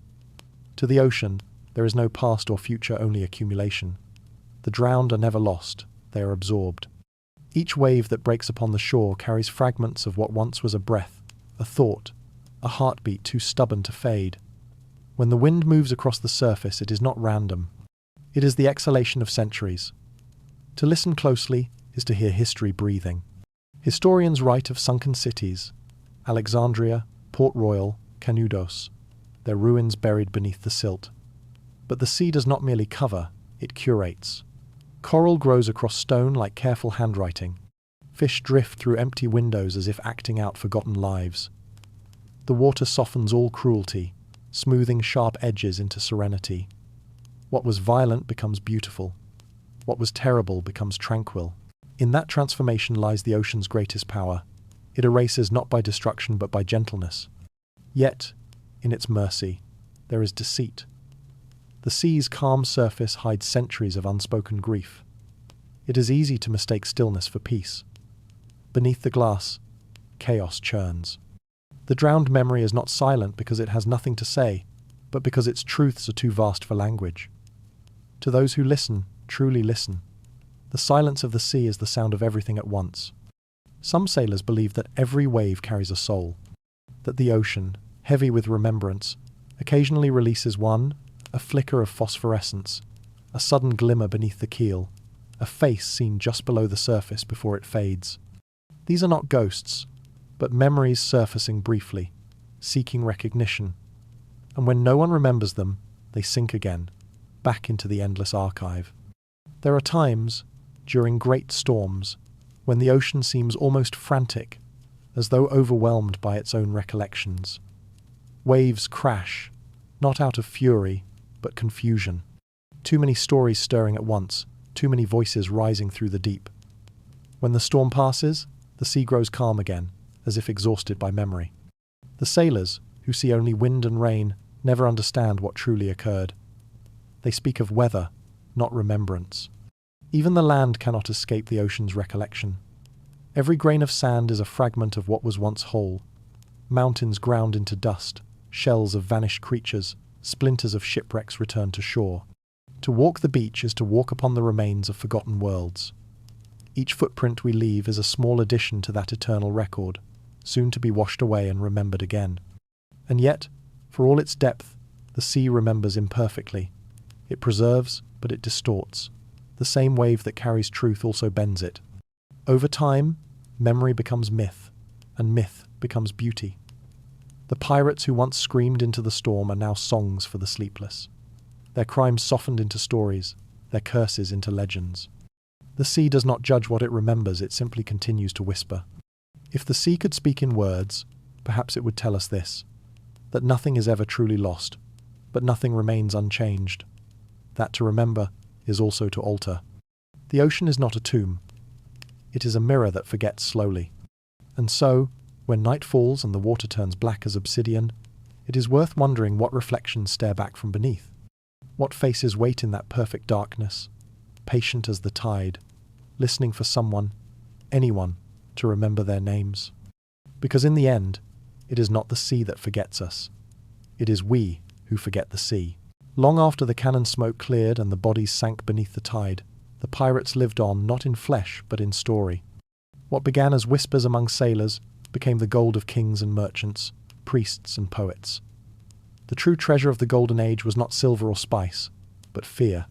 To the ocean, there is no past or future, only accumulation. The drowned are never lost, they are absorbed. Each wave that breaks upon the shore carries fragments of what once was a breath, a thought, a heartbeat too stubborn to fade. When the wind moves across the surface, it is not random. It is the exhalation of centuries. To listen closely is to hear history breathing. Historians write of sunken cities, Alexandria, Port Royal, Canudos, their ruins buried beneath the silt. But the sea does not merely cover, it curates. Coral grows across stone like careful handwriting. Fish drift through empty windows as if acting out forgotten lives. The water softens all cruelty, smoothing sharp edges into serenity. What was violent becomes beautiful. What was terrible becomes tranquil. In that transformation lies the ocean's greatest power. It erases not by destruction but by gentleness. Yet, in its mercy, there is deceit. The sea's calm surface hides centuries of unspoken grief. It is easy to mistake stillness for peace. Beneath the glass, chaos churns. The drowned memory is not silent because it has nothing to say, but because its truths are too vast for language. To those who listen, truly listen, the silence of the sea is the sound of everything at once. Some sailors believe that every wave carries a soul, that the ocean, heavy with remembrance, occasionally releases a flicker of phosphorescence, a sudden glimmer beneath the keel, a face seen just below the surface before it fades. These are not ghosts, but memories surfacing briefly, seeking recognition. And when no one remembers them, they sink again, back into the endless archive. There are times, during great storms, when the ocean seems almost frantic, as though overwhelmed by its own recollections. Waves crash, not out of fury, but confusion. Too many stories stirring at once, too many voices rising through the deep. When the storm passes, the sea grows calm again, as if exhausted by memory. The sailors, who see only wind and rain, never understand what truly occurred. They speak of weather, not remembrance. Even the land cannot escape the ocean's recollection. Every grain of sand is a fragment of what was once whole. Mountains ground into dust, shells of vanished creatures, splinters of shipwrecks returned to shore. To walk the beach is to walk upon the remains of forgotten worlds. Each footprint we leave is a small addition to that eternal record, soon to be washed away and remembered again. And yet, for all its depth, the sea remembers imperfectly. It preserves, but it distorts. The same wave that carries truth also bends it. Over time, memory becomes myth, and myth becomes beauty. The pirates who once screamed into the storm are now songs for the sleepless. Their crimes softened into stories, their curses into legends. The sea does not judge what it remembers, it simply continues to whisper. If the sea could speak in words, perhaps it would tell us this, that nothing is ever truly lost, but nothing remains unchanged. That to remember is also to alter. The ocean is not a tomb. It is a mirror that forgets slowly. And so, when night falls and the water turns black as obsidian, it is worth wondering what reflections stare back from beneath. What faces wait in that perfect darkness, patient as the tide, listening for someone, anyone, to remember their names. Because in the end, it is not the sea that forgets us. It is we who forget the sea. Long after the cannon smoke cleared and the bodies sank beneath the tide, the pirates lived on not in flesh but in story. What began as whispers among sailors became the gold of kings and merchants, priests and poets. The true treasure of the Golden Age was not silver or spice, but fear.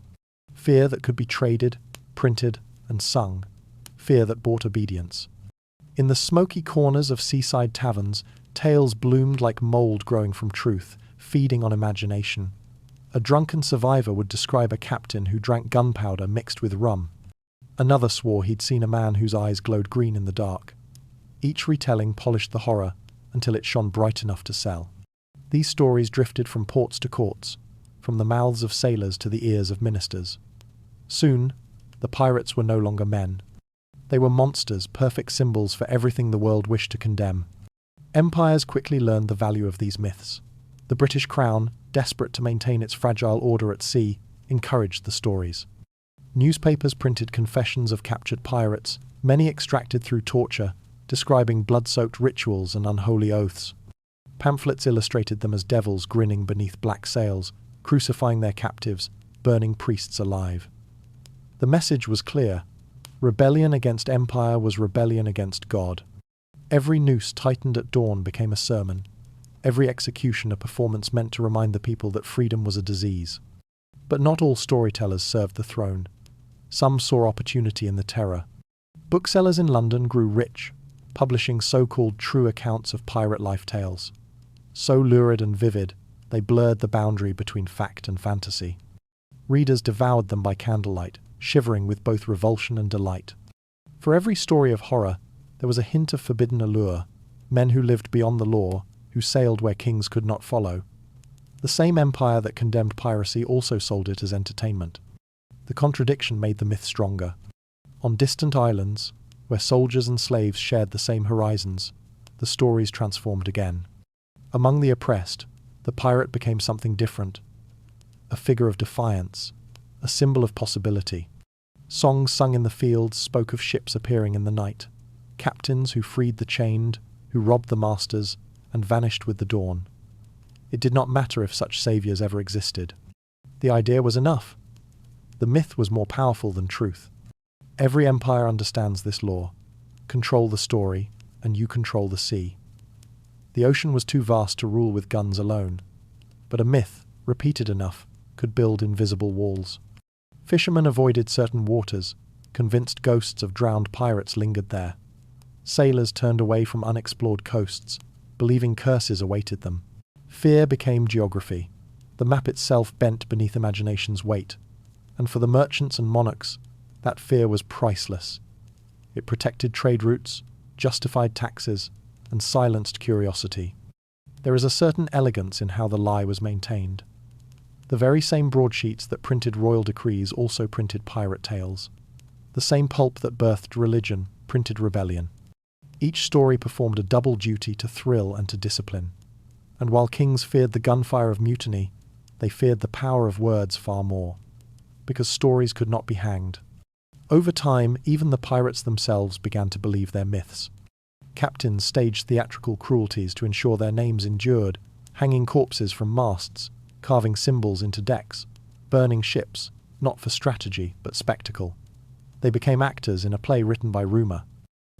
Fear that could be traded, printed, and sung. Fear that bought obedience. In the smoky corners of seaside taverns, tales bloomed like mould growing from truth, feeding on imagination. A drunken survivor would describe a captain who drank gunpowder mixed with rum. Another swore he'd seen a man whose eyes glowed green in the dark. Each retelling polished the horror until it shone bright enough to sell. These stories drifted from ports to courts, from the mouths of sailors to the ears of ministers. Soon, the pirates were no longer men. They were monsters, perfect symbols for everything the world wished to condemn. Empires quickly learned the value of these myths. The British Crown, desperate to maintain its fragile order at sea, encouraged the stories. Newspapers printed confessions of captured pirates, many extracted through torture, describing blood-soaked rituals and unholy oaths. Pamphlets illustrated them as devils grinning beneath black sails, crucifying their captives, burning priests alive. The message was clear. Rebellion against empire was rebellion against God. Every noose tightened at dawn became a sermon. Every execution a performance meant to remind the people that freedom was a disease. But not all storytellers served the throne. Some saw opportunity in the terror. Booksellers in London grew rich, publishing so-called true accounts of pirate life tales. So lurid and vivid, they blurred the boundary between fact and fantasy. Readers devoured them by candlelight, shivering with both revulsion and delight. For every story of horror, there was a hint of forbidden allure, men who lived beyond the law, who sailed where kings could not follow. The same empire that condemned piracy also sold it as entertainment. The contradiction made the myth stronger. On distant islands, where soldiers and slaves shared the same horizons, the stories transformed again. Among the oppressed, the pirate became something different. A figure of defiance, a symbol of possibility. Songs sung in the fields spoke of ships appearing in the night, captains who freed the chained, who robbed the masters, and vanished with the dawn. It did not matter if such saviors ever existed. The idea was enough. The myth was more powerful than truth. Every empire understands this law. Control the story, and you control the sea. The ocean was too vast to rule with guns alone, but a myth, repeated enough, could build invisible walls. Fishermen avoided certain waters, convinced ghosts of drowned pirates lingered there. Sailors turned away from unexplored coasts, believing curses awaited them. Fear became geography. The map itself bent beneath imagination's weight, and for the merchants and monarchs, that fear was priceless. It protected trade routes, justified taxes, and silenced curiosity. There is a certain elegance in how the lie was maintained. The very same broadsheets that printed royal decrees also printed pirate tales. The same pulp that birthed religion printed rebellion. Each story performed a double duty to thrill and to discipline. And while kings feared the gunfire of mutiny, they feared the power of words far more. Because stories could not be hanged. Over time, even the pirates themselves began to believe their myths. Captains staged theatrical cruelties to ensure their names endured, hanging corpses from masts, carving symbols into decks, burning ships, not for strategy but spectacle. They became actors in a play written by rumour.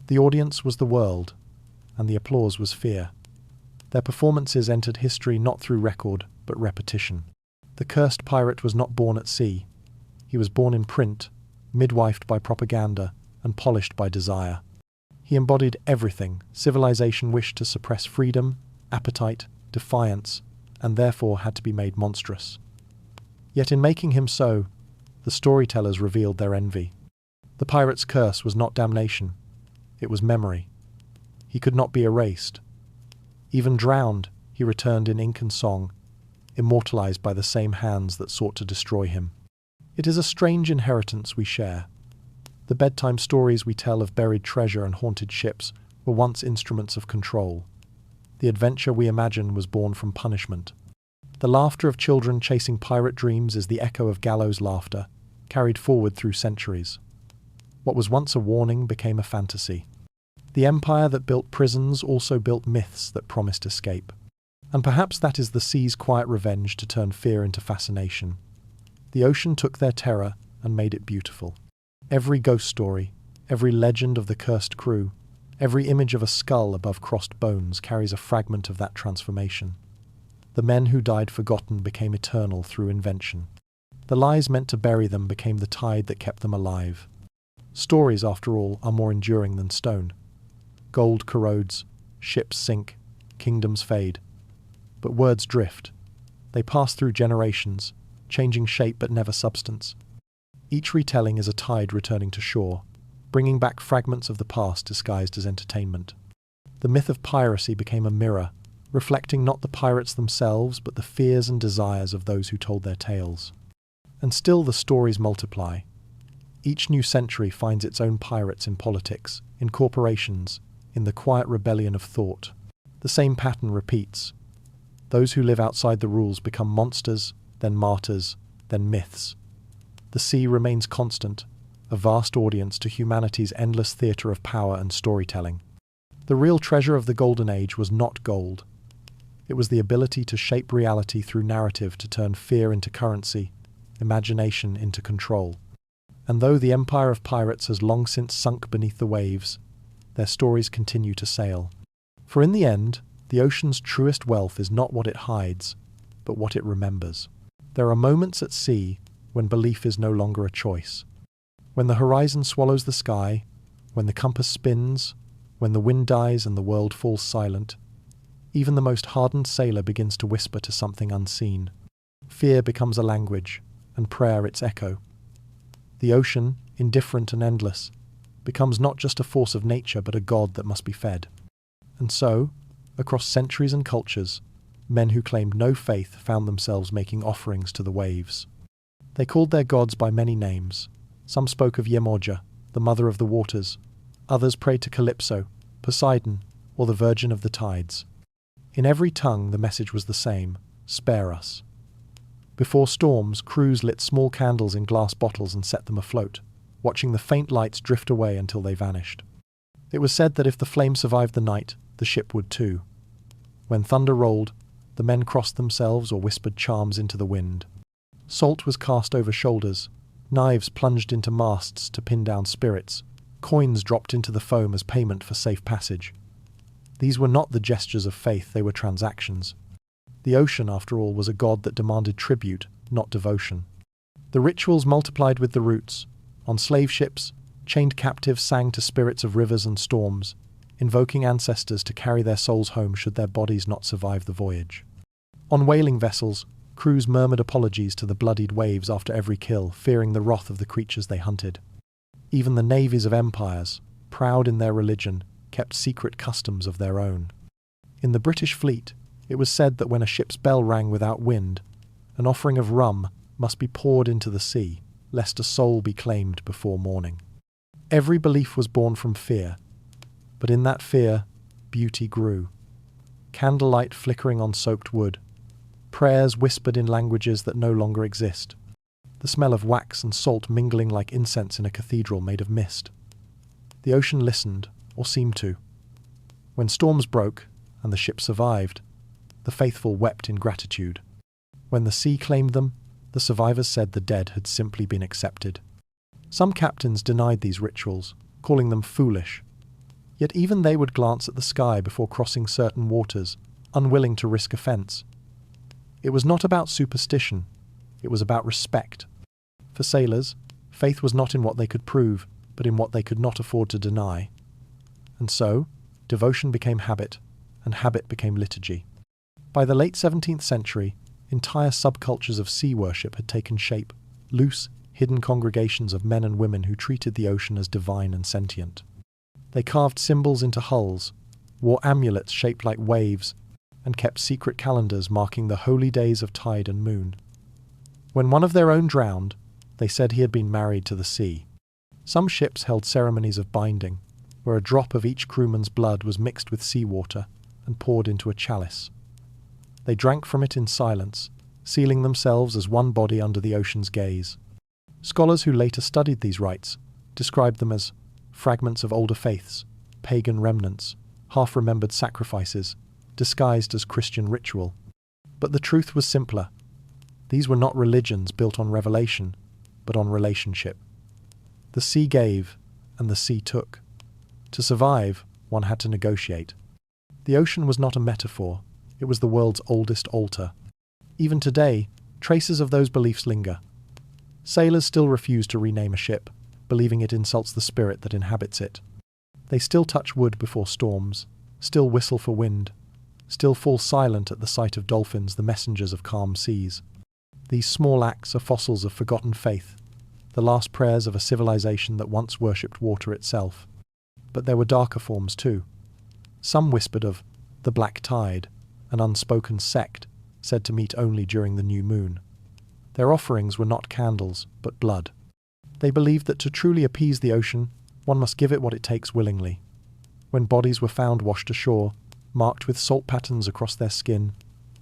The audience was the world, and the applause was fear. Their performances entered history not through record but repetition. The cursed pirate was not born at sea. He was born in print, midwifed by propaganda, and polished by desire. He embodied everything civilization wished to suppress: freedom, appetite, defiance, and therefore had to be made monstrous. Yet in making him so, the storytellers revealed their envy. The pirate's curse was not damnation, it was memory. He could not be erased. Even drowned, he returned in ink and song, immortalized by the same hands that sought to destroy him. It is a strange inheritance we share. The bedtime stories we tell of buried treasure and haunted ships were once instruments of control. The adventure we imagine was born from punishment. The laughter of children chasing pirate dreams is the echo of gallows laughter, carried forward through centuries. What was once a warning became a fantasy. The empire that built prisons also built myths that promised escape. And perhaps that is the sea's quiet revenge to turn fear into fascination. The ocean took their terror and made it beautiful. Every ghost story, every legend of the cursed crew, every image of a skull above crossed bones carries a fragment of that transformation. The men who died forgotten became eternal through invention. The lies meant to bury them became the tide that kept them alive. Stories, after all, are more enduring than stone. Gold corrodes, ships sink, kingdoms fade. But words drift. They pass through generations, changing shape but never substance. Each retelling is a tide returning to shore, bringing back fragments of the past disguised as entertainment. The myth of piracy became a mirror, reflecting not the pirates themselves but the fears and desires of those who told their tales. And still the stories multiply. Each new century finds its own pirates in politics, in corporations, in the quiet rebellion of thought. The same pattern repeats. Those who live outside the rules become monsters, then martyrs, then myths. The sea remains constant, a vast audience to humanity's endless theatre of power and storytelling. The real treasure of the Golden Age was not gold. It was the ability to shape reality through narrative to turn fear into currency, imagination into control. And though the empire of pirates has long since sunk beneath the waves, their stories continue to sail. For in the end, the ocean's truest wealth is not what it hides, but what it remembers. There are moments at sea when belief is no longer a choice. When the horizon swallows the sky, when the compass spins, when the wind dies and the world falls silent, even the most hardened sailor begins to whisper to something unseen. Fear becomes a language, and prayer its echo. The ocean, indifferent and endless, becomes not just a force of nature but a god that must be fed. And so, across centuries and cultures, men who claimed no faith found themselves making offerings to the waves. They called their gods by many names. Some spoke of Yemoja, the mother of the waters. Others prayed to Calypso, Poseidon, or the Virgin of the Tides. In every tongue the message was the same: spare us. Before storms, crews lit small candles in glass bottles and set them afloat, watching the faint lights drift away until they vanished. It was said that if the flame survived the night, the ship would too. When thunder rolled, the men crossed themselves or whispered charms into the wind. Salt was cast over shoulders, knives plunged into masts to pin down spirits, coins dropped into the foam as payment for safe passage. These were not the gestures of faith, they were transactions. The ocean, after all, was a god that demanded tribute, not devotion. The rituals multiplied with the roots. On slave ships, chained captives sang to spirits of rivers and storms, invoking ancestors to carry their souls home should their bodies not survive the voyage. On whaling vessels, crews murmured apologies to the bloodied waves after every kill, fearing the wrath of the creatures they hunted. Even the navies of empires, proud in their religion, kept secret customs of their own. In the British fleet, it was said that when a ship's bell rang without wind, an offering of rum must be poured into the sea, lest a soul be claimed before morning. Every belief was born from fear, but in that fear, beauty grew. Candlelight flickering on soaked wood, prayers whispered in languages that no longer exist, the smell of wax and salt mingling like incense in a cathedral made of mist. The ocean listened, or seemed to. When storms broke, and the ship survived, the faithful wept in gratitude. When the sea claimed them, the survivors said the dead had simply been accepted. Some captains denied these rituals, calling them foolish. Yet even they would glance at the sky before crossing certain waters, unwilling to risk offence. It was not about superstition, it was about respect. For sailors, faith was not in what they could prove, but in what they could not afford to deny. And so, devotion became habit, and habit became liturgy. By the late 17th century, entire subcultures of sea worship had taken shape, loose, hidden congregations of men and women who treated the ocean as divine and sentient. They carved symbols into hulls, wore amulets shaped like waves, and kept secret calendars marking the holy days of tide and moon. When one of their own drowned, they said he had been married to the sea. Some ships held ceremonies of binding, where a drop of each crewman's blood was mixed with seawater and poured into a chalice. They drank from it in silence, sealing themselves as one body under the ocean's gaze. Scholars who later studied these rites described them as fragments of older faiths, pagan remnants, half-remembered sacrifices, disguised as Christian ritual. But the truth was simpler. These were not religions built on revelation, but on relationship. The sea gave, and the sea took. To survive, one had to negotiate. The ocean was not a metaphor, it was the world's oldest altar. Even today, traces of those beliefs linger. Sailors still refuse to rename a ship, believing it insults the spirit that inhabits it. They still touch wood before storms, still whistle for wind, still fall silent at the sight of dolphins, the messengers of calm seas. These small acts are fossils of forgotten faith, the last prayers of a civilization that once worshipped water itself. But there were darker forms too. Some whispered of the black tide, an unspoken sect said to meet only during the new moon. Their offerings were not candles, but blood. They believed that to truly appease the ocean, one must give it what it takes willingly. When bodies were found washed ashore, marked with salt patterns across their skin,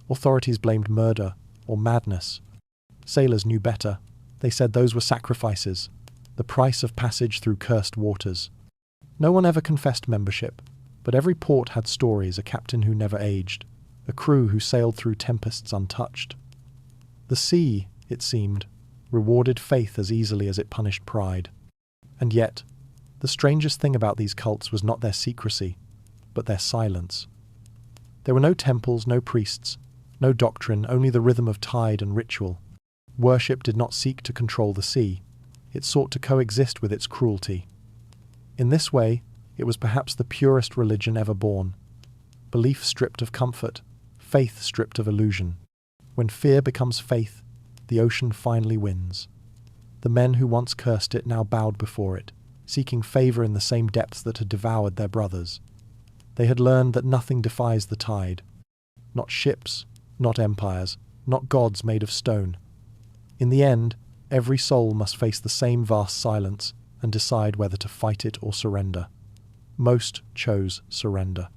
authorities blamed murder or madness. Sailors knew better. They said those were sacrifices, the price of passage through cursed waters. No one ever confessed membership, but every port had stories, a captain who never aged, a crew who sailed through tempests untouched. The sea, it seemed, rewarded faith as easily as it punished pride. And yet, the strangest thing about these cults was not their secrecy, but their silence. There were no temples, no priests, no doctrine, only the rhythm of tide and ritual. Worship did not seek to control the sea. It sought to coexist with its cruelty. In this way, it was perhaps the purest religion ever born. Belief stripped of comfort, faith stripped of illusion. When fear becomes faith, the ocean finally wins. The men who once cursed it now bowed before it, seeking favor in the same depths that had devoured their brothers. They had learned that nothing defies the tide. Not ships, not empires, not gods made of stone. In the end, every soul must face the same vast silence and decide whether to fight it or surrender. Most chose surrender.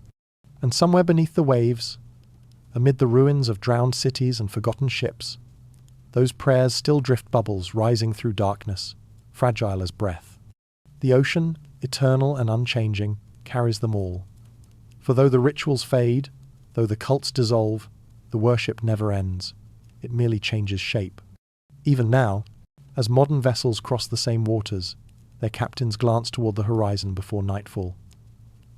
And somewhere beneath the waves, amid the ruins of drowned cities and forgotten ships, those prayers still drift bubbles rising through darkness, fragile as breath. The ocean, eternal and unchanging, carries them all. For though the rituals fade, though the cults dissolve, the worship never ends. It merely changes shape. Even now, as modern vessels cross the same waters, their captains glance toward the horizon before nightfall.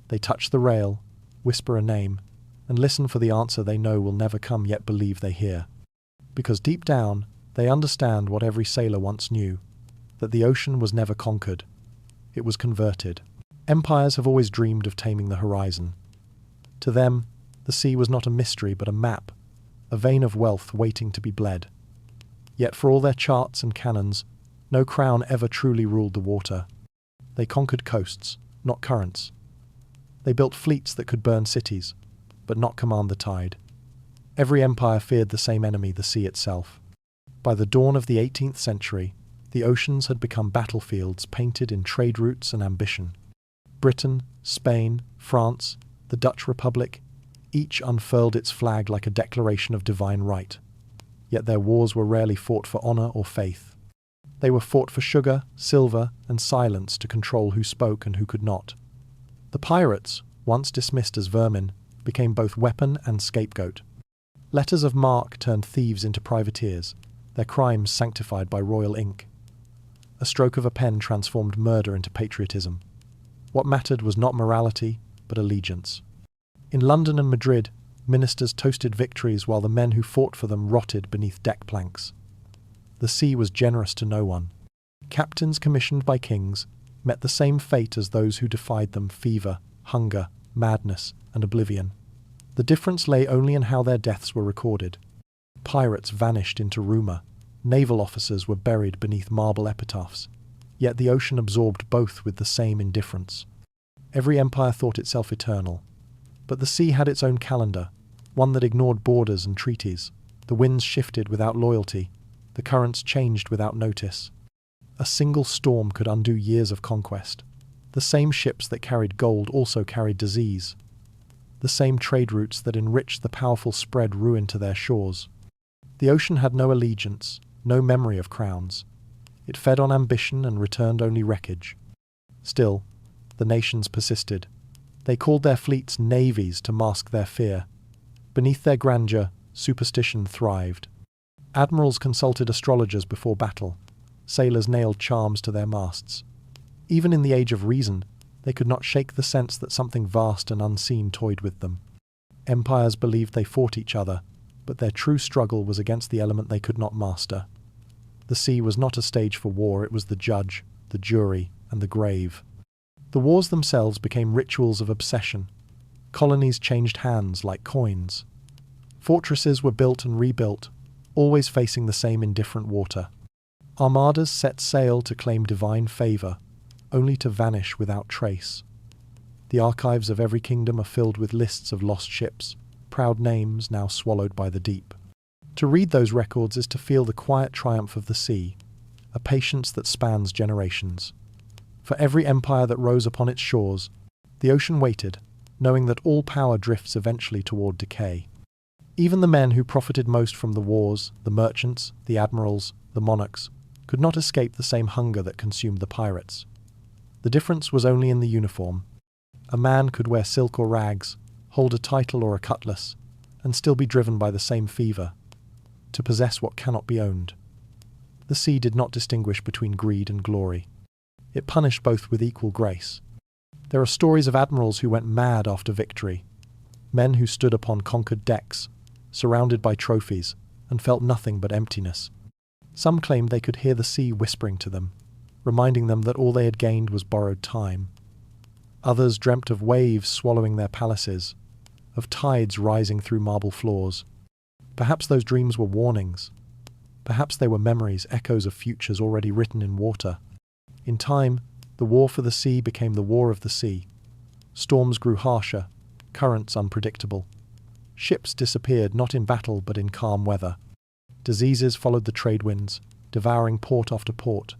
They touch the rail, whisper a name, and listen for the answer they know will never come yet believe they hear. Because deep down, they understand what every sailor once knew, that the ocean was never conquered. It was converted. Empires have always dreamed of taming the horizon. To them, the sea was not a mystery but a map, a vein of wealth waiting to be bled. Yet for all their charts and cannons, no crown ever truly ruled the water. They conquered coasts, not currents. They built fleets that could burn cities, but not command the tide. Every empire feared the same enemy, the sea itself. By the dawn of the 18th century, the oceans had become battlefields painted in trade routes and ambition. Britain, Spain, France, the Dutch Republic, each unfurled its flag like a declaration of divine right. Yet their wars were rarely fought for honor or faith. They were fought for sugar, silver, and silence to control who spoke and who could not. The pirates, once dismissed as vermin, became both weapon and scapegoat. Letters of marque turned thieves into privateers, their crimes sanctified by royal ink. A stroke of a pen transformed murder into patriotism. What mattered was not morality, but allegiance. In London and Madrid, ministers toasted victories while the men who fought for them rotted beneath deck planks. The sea was generous to no one. Captains commissioned by kings met the same fate as those who defied them: fever, hunger, madness, and oblivion. The difference lay only in how their deaths were recorded. Pirates vanished into rumour. Naval officers were buried beneath marble epitaphs. Yet the ocean absorbed both with the same indifference. Every empire thought itself eternal. But the sea had its own calendar, one that ignored borders and treaties. The winds shifted without loyalty. The currents changed without notice. A single storm could undo years of conquest. The same ships that carried gold also carried disease. The same trade routes that enriched the powerful spread ruin to their shores. The ocean had no allegiance, no memory of crowns. It fed on ambition and returned only wreckage. Still, the nations persisted. They called their fleets navies to mask their fear. Beneath their grandeur, superstition thrived. Admirals consulted astrologers before battle. Sailors nailed charms to their masts. Even in the age of reason, they could not shake the sense that something vast and unseen toyed with them. Empires believed they fought each other, but their true struggle was against the element they could not master. The sea was not a stage for war, it was the judge, the jury, and the grave. The wars themselves became rituals of obsession. Colonies changed hands like coins. Fortresses were built and rebuilt, always facing the same indifferent water. Armadas set sail to claim divine favour, only to vanish without trace. The archives of every kingdom are filled with lists of lost ships, proud names now swallowed by the deep. To read those records is to feel the quiet triumph of the sea, a patience that spans generations. For every empire that rose upon its shores, the ocean waited, knowing that all power drifts eventually toward decay. Even the men who profited most from the wars, the merchants, the admirals, the monarchs, could not escape the same hunger that consumed the pirates. The difference was only in the uniform. A man could wear silk or rags, hold a title or a cutlass, and still be driven by the same fever, to possess what cannot be owned. The sea did not distinguish between greed and glory. It punished both with equal grace. There are stories of admirals who went mad after victory, men who stood upon conquered decks, surrounded by trophies, and felt nothing but emptiness. Some claimed they could hear the sea whispering to them, reminding them that all they had gained was borrowed time. Others dreamt of waves swallowing their palaces, of tides rising through marble floors. Perhaps those dreams were warnings. Perhaps they were memories, echoes of futures already written in water. In time, the war for the sea became the war of the sea. Storms grew harsher, currents unpredictable. Ships disappeared not in battle but in calm weather. Diseases followed the trade winds, devouring port after port.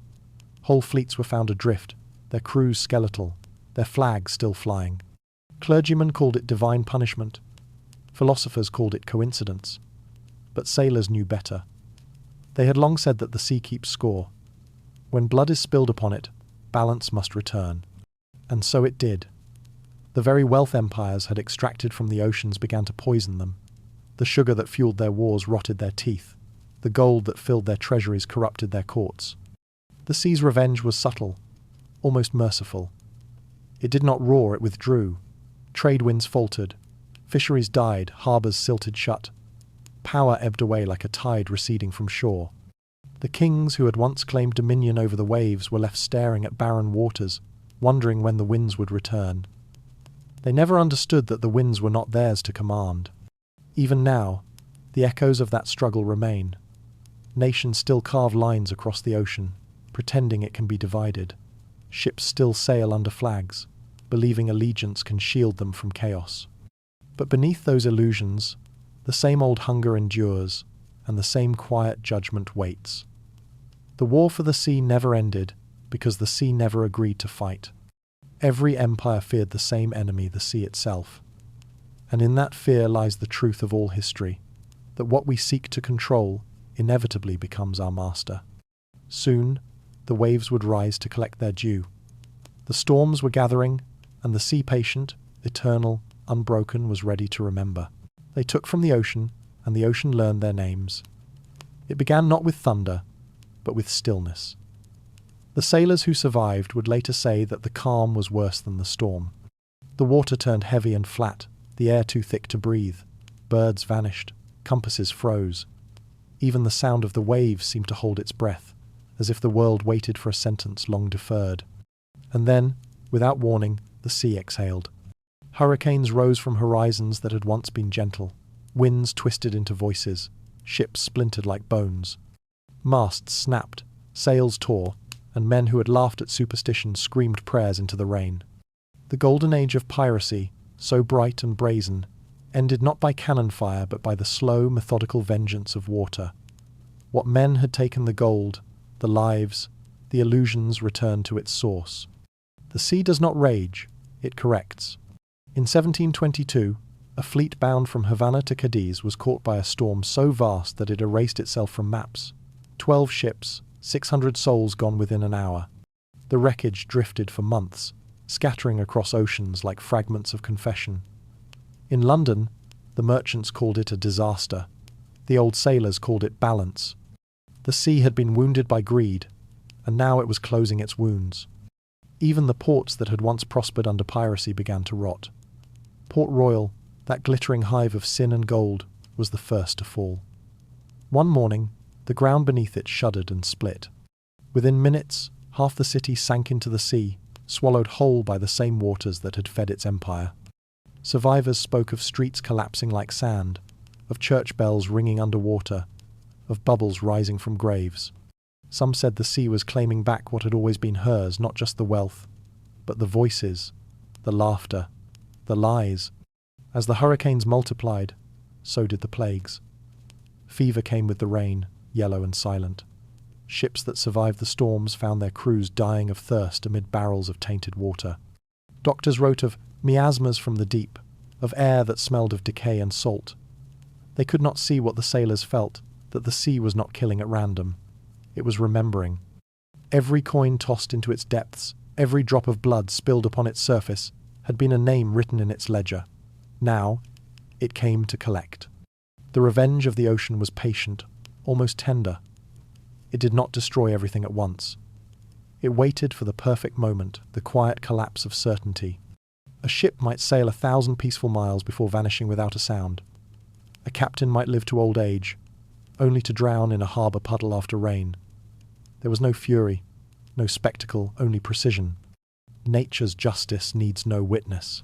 Whole fleets were found adrift, their crews skeletal, their flags still flying. Clergymen called it divine punishment. Philosophers called it coincidence. But sailors knew better. They had long said that the sea keeps score. When blood is spilled upon it, balance must return. And so it did. The very wealth empires had extracted from the oceans began to poison them. The sugar that fueled their wars rotted their teeth. The gold that filled their treasuries corrupted their courts. The sea's revenge was subtle, almost merciful. It did not roar, it withdrew. Trade winds faltered. Fisheries died, harbours silted shut. Power ebbed away like a tide receding from shore. The kings who had once claimed dominion over the waves were left staring at barren waters, wondering when the winds would return. They never understood that the winds were not theirs to command. Even now, the echoes of that struggle remain. Nations still carve lines across the ocean, pretending it can be divided. Ships still sail under flags, believing allegiance can shield them from chaos. But beneath those illusions, the same old hunger endures, and the same quiet judgment waits. The war for the sea never ended, because the sea never agreed to fight. Every empire feared the same enemy, the sea itself. And in that fear lies the truth of all history, that what we seek to control inevitably becomes our master. Soon, the waves would rise to collect their due. The storms were gathering, and the sea patient, eternal, unbroken, was ready to remember. They took from the ocean, and the ocean learned their names. It began not with thunder, but with stillness. The sailors who survived would later say that the calm was worse than the storm. The water turned heavy and flat, the air too thick to breathe. Birds vanished, compasses froze. Even the sound of the waves seemed to hold its breath, as if the world waited for a sentence long deferred. And then, without warning, the sea exhaled. Hurricanes rose from horizons that had once been gentle. Winds twisted into voices. Ships splintered like bones. Masts snapped, sails tore, and men who had laughed at superstition screamed prayers into the rain. The Golden Age of Piracy, so bright and brazen, ended not by cannon fire but by the slow, methodical vengeance of water. What men had taken the gold, the lives, the illusions returned to its source. The sea does not rage, it corrects. In 1722, a fleet bound from Havana to Cadiz was caught by a storm so vast that it erased itself from maps. 12 ships, 600 souls gone within an hour. The wreckage drifted for months, scattering across oceans like fragments of confession. In London, the merchants called it a disaster. The old sailors called it balance. The sea had been wounded by greed, and now it was closing its wounds. Even the ports that had once prospered under piracy began to rot. Port Royal, that glittering hive of sin and gold, was the first to fall. One morning, the ground beneath it shuddered and split. Within minutes, half the city sank into the sea, swallowed whole by the same waters that had fed its empire. Survivors spoke of streets collapsing like sand, of church bells ringing underwater, of bubbles rising from graves. Some said the sea was claiming back what had always been hers, not just the wealth, but the voices, the laughter, the lies. As the hurricanes multiplied, so did the plagues. Fever came with the rain, yellow and silent. Ships that survived the storms found their crews dying of thirst amid barrels of tainted water. Doctors wrote of miasmas from the deep, of air that smelled of decay and salt. They could not see what the sailors felt, that the sea was not killing at random. It was remembering. Every coin tossed into its depths, every drop of blood spilled upon its surface, had been a name written in its ledger. Now, it came to collect. The revenge of the ocean was patient, almost tender. It did not destroy everything at once. It waited for the perfect moment, the quiet collapse of certainty. A ship might sail 1,000 peaceful miles before vanishing without a sound. A captain might live to old age, only to drown in a harbour puddle after rain. There was no fury, no spectacle, only precision. Nature's justice needs no witness.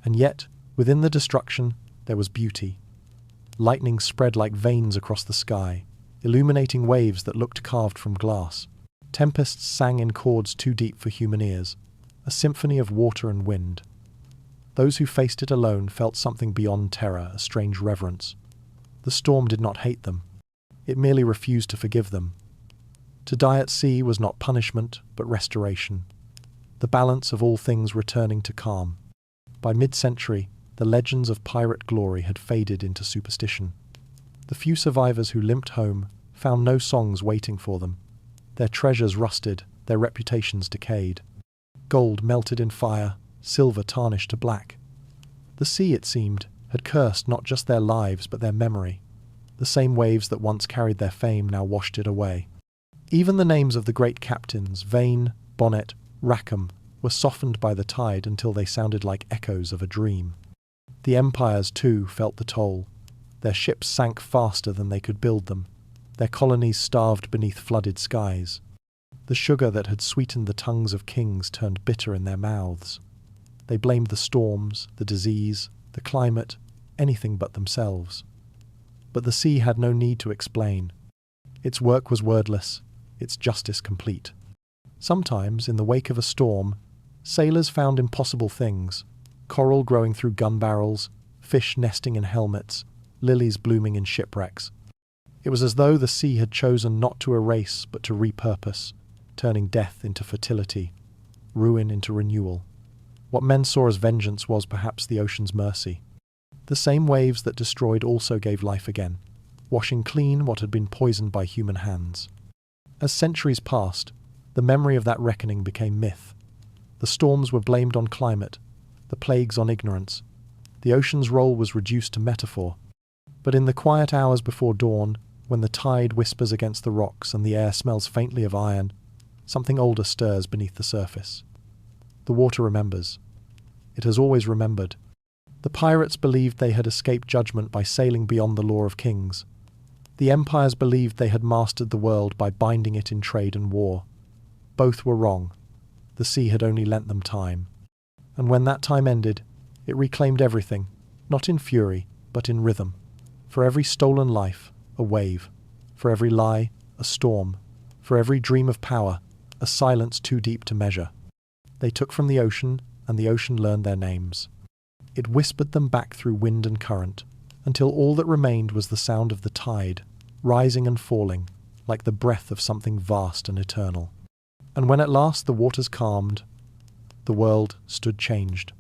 And yet, within the destruction, there was beauty. Lightning spread like veins across the sky, illuminating waves that looked carved from glass. Tempests sang in chords too deep for human ears, a symphony of water and wind. Those who faced it alone felt something beyond terror, a strange reverence. The storm did not hate them. It merely refused to forgive them. To die at sea was not punishment, but restoration. The balance of all things returning to calm. By mid-century, the legends of pirate glory had faded into superstition. The few survivors who limped home found no songs waiting for them. Their treasures rusted, their reputations decayed. Gold melted in fire, silver tarnished to black. The sea, it seemed, had cursed not just their lives but their memory. The same waves that once carried their fame now washed it away. Even the names of the great captains, Vane, Bonnet, Rackham, were softened by the tide until they sounded like echoes of a dream. The empires, too, felt the toll. Their ships sank faster than they could build them. Their colonies starved beneath flooded skies. The sugar that had sweetened the tongues of kings turned bitter in their mouths. They blamed the storms, the disease, the climate, anything but themselves. But the sea had no need to explain. Its work was wordless, its justice complete. Sometimes, in the wake of a storm, sailors found impossible things: coral growing through gun barrels, fish nesting in helmets, lilies blooming in shipwrecks. It was as though the sea had chosen not to erase but to repurpose, turning death into fertility, ruin into renewal. What men saw as vengeance was perhaps the ocean's mercy. The same waves that destroyed also gave life again, washing clean what had been poisoned by human hands. As centuries passed, the memory of that reckoning became myth. The storms were blamed on climate, the plagues on ignorance. The ocean's role was reduced to metaphor. But in the quiet hours before dawn, when the tide whispers against the rocks and the air smells faintly of iron, something older stirs beneath the surface. The water remembers. It has always remembered. The pirates believed they had escaped judgment by sailing beyond the law of kings. The empires believed they had mastered the world by binding it in trade and war. Both were wrong. The sea had only lent them time. And when that time ended, It reclaimed everything, not in fury, but in rhythm. For every stolen life, a wave. For every lie, a storm. For every dream of power, a silence too deep to measure. They took from the ocean, and the ocean learned their names. It whispered them back through wind and current, until all that remained was the sound of the tide, rising and falling, like the breath of something vast and eternal. And when at last the waters calmed, the world stood changed.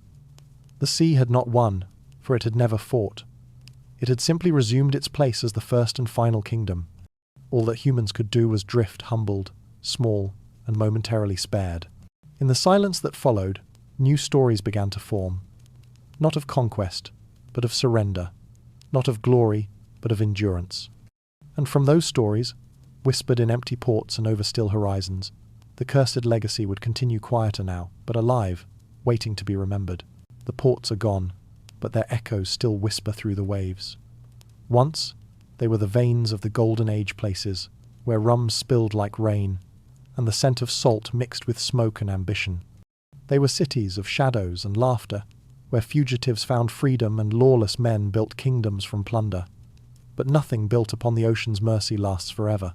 The sea had not won, for it had never fought. It had simply resumed its place as the first and final kingdom. All that humans could do was drift humbled, small, and momentarily spared. In the silence that followed, new stories began to form. Not of conquest, but of surrender. Not of glory, but of endurance. And from those stories, whispered in empty ports and over still horizons, the cursed legacy would continue quieter now, but alive, waiting to be remembered. The ports are gone, but their echoes still whisper through the waves. Once, they were the veins of the Golden Age places, where rum spilled like rain, and the scent of salt mixed with smoke and ambition. They were cities of shadows and laughter, where fugitives found freedom and lawless men built kingdoms from plunder. But nothing built upon the ocean's mercy lasts forever.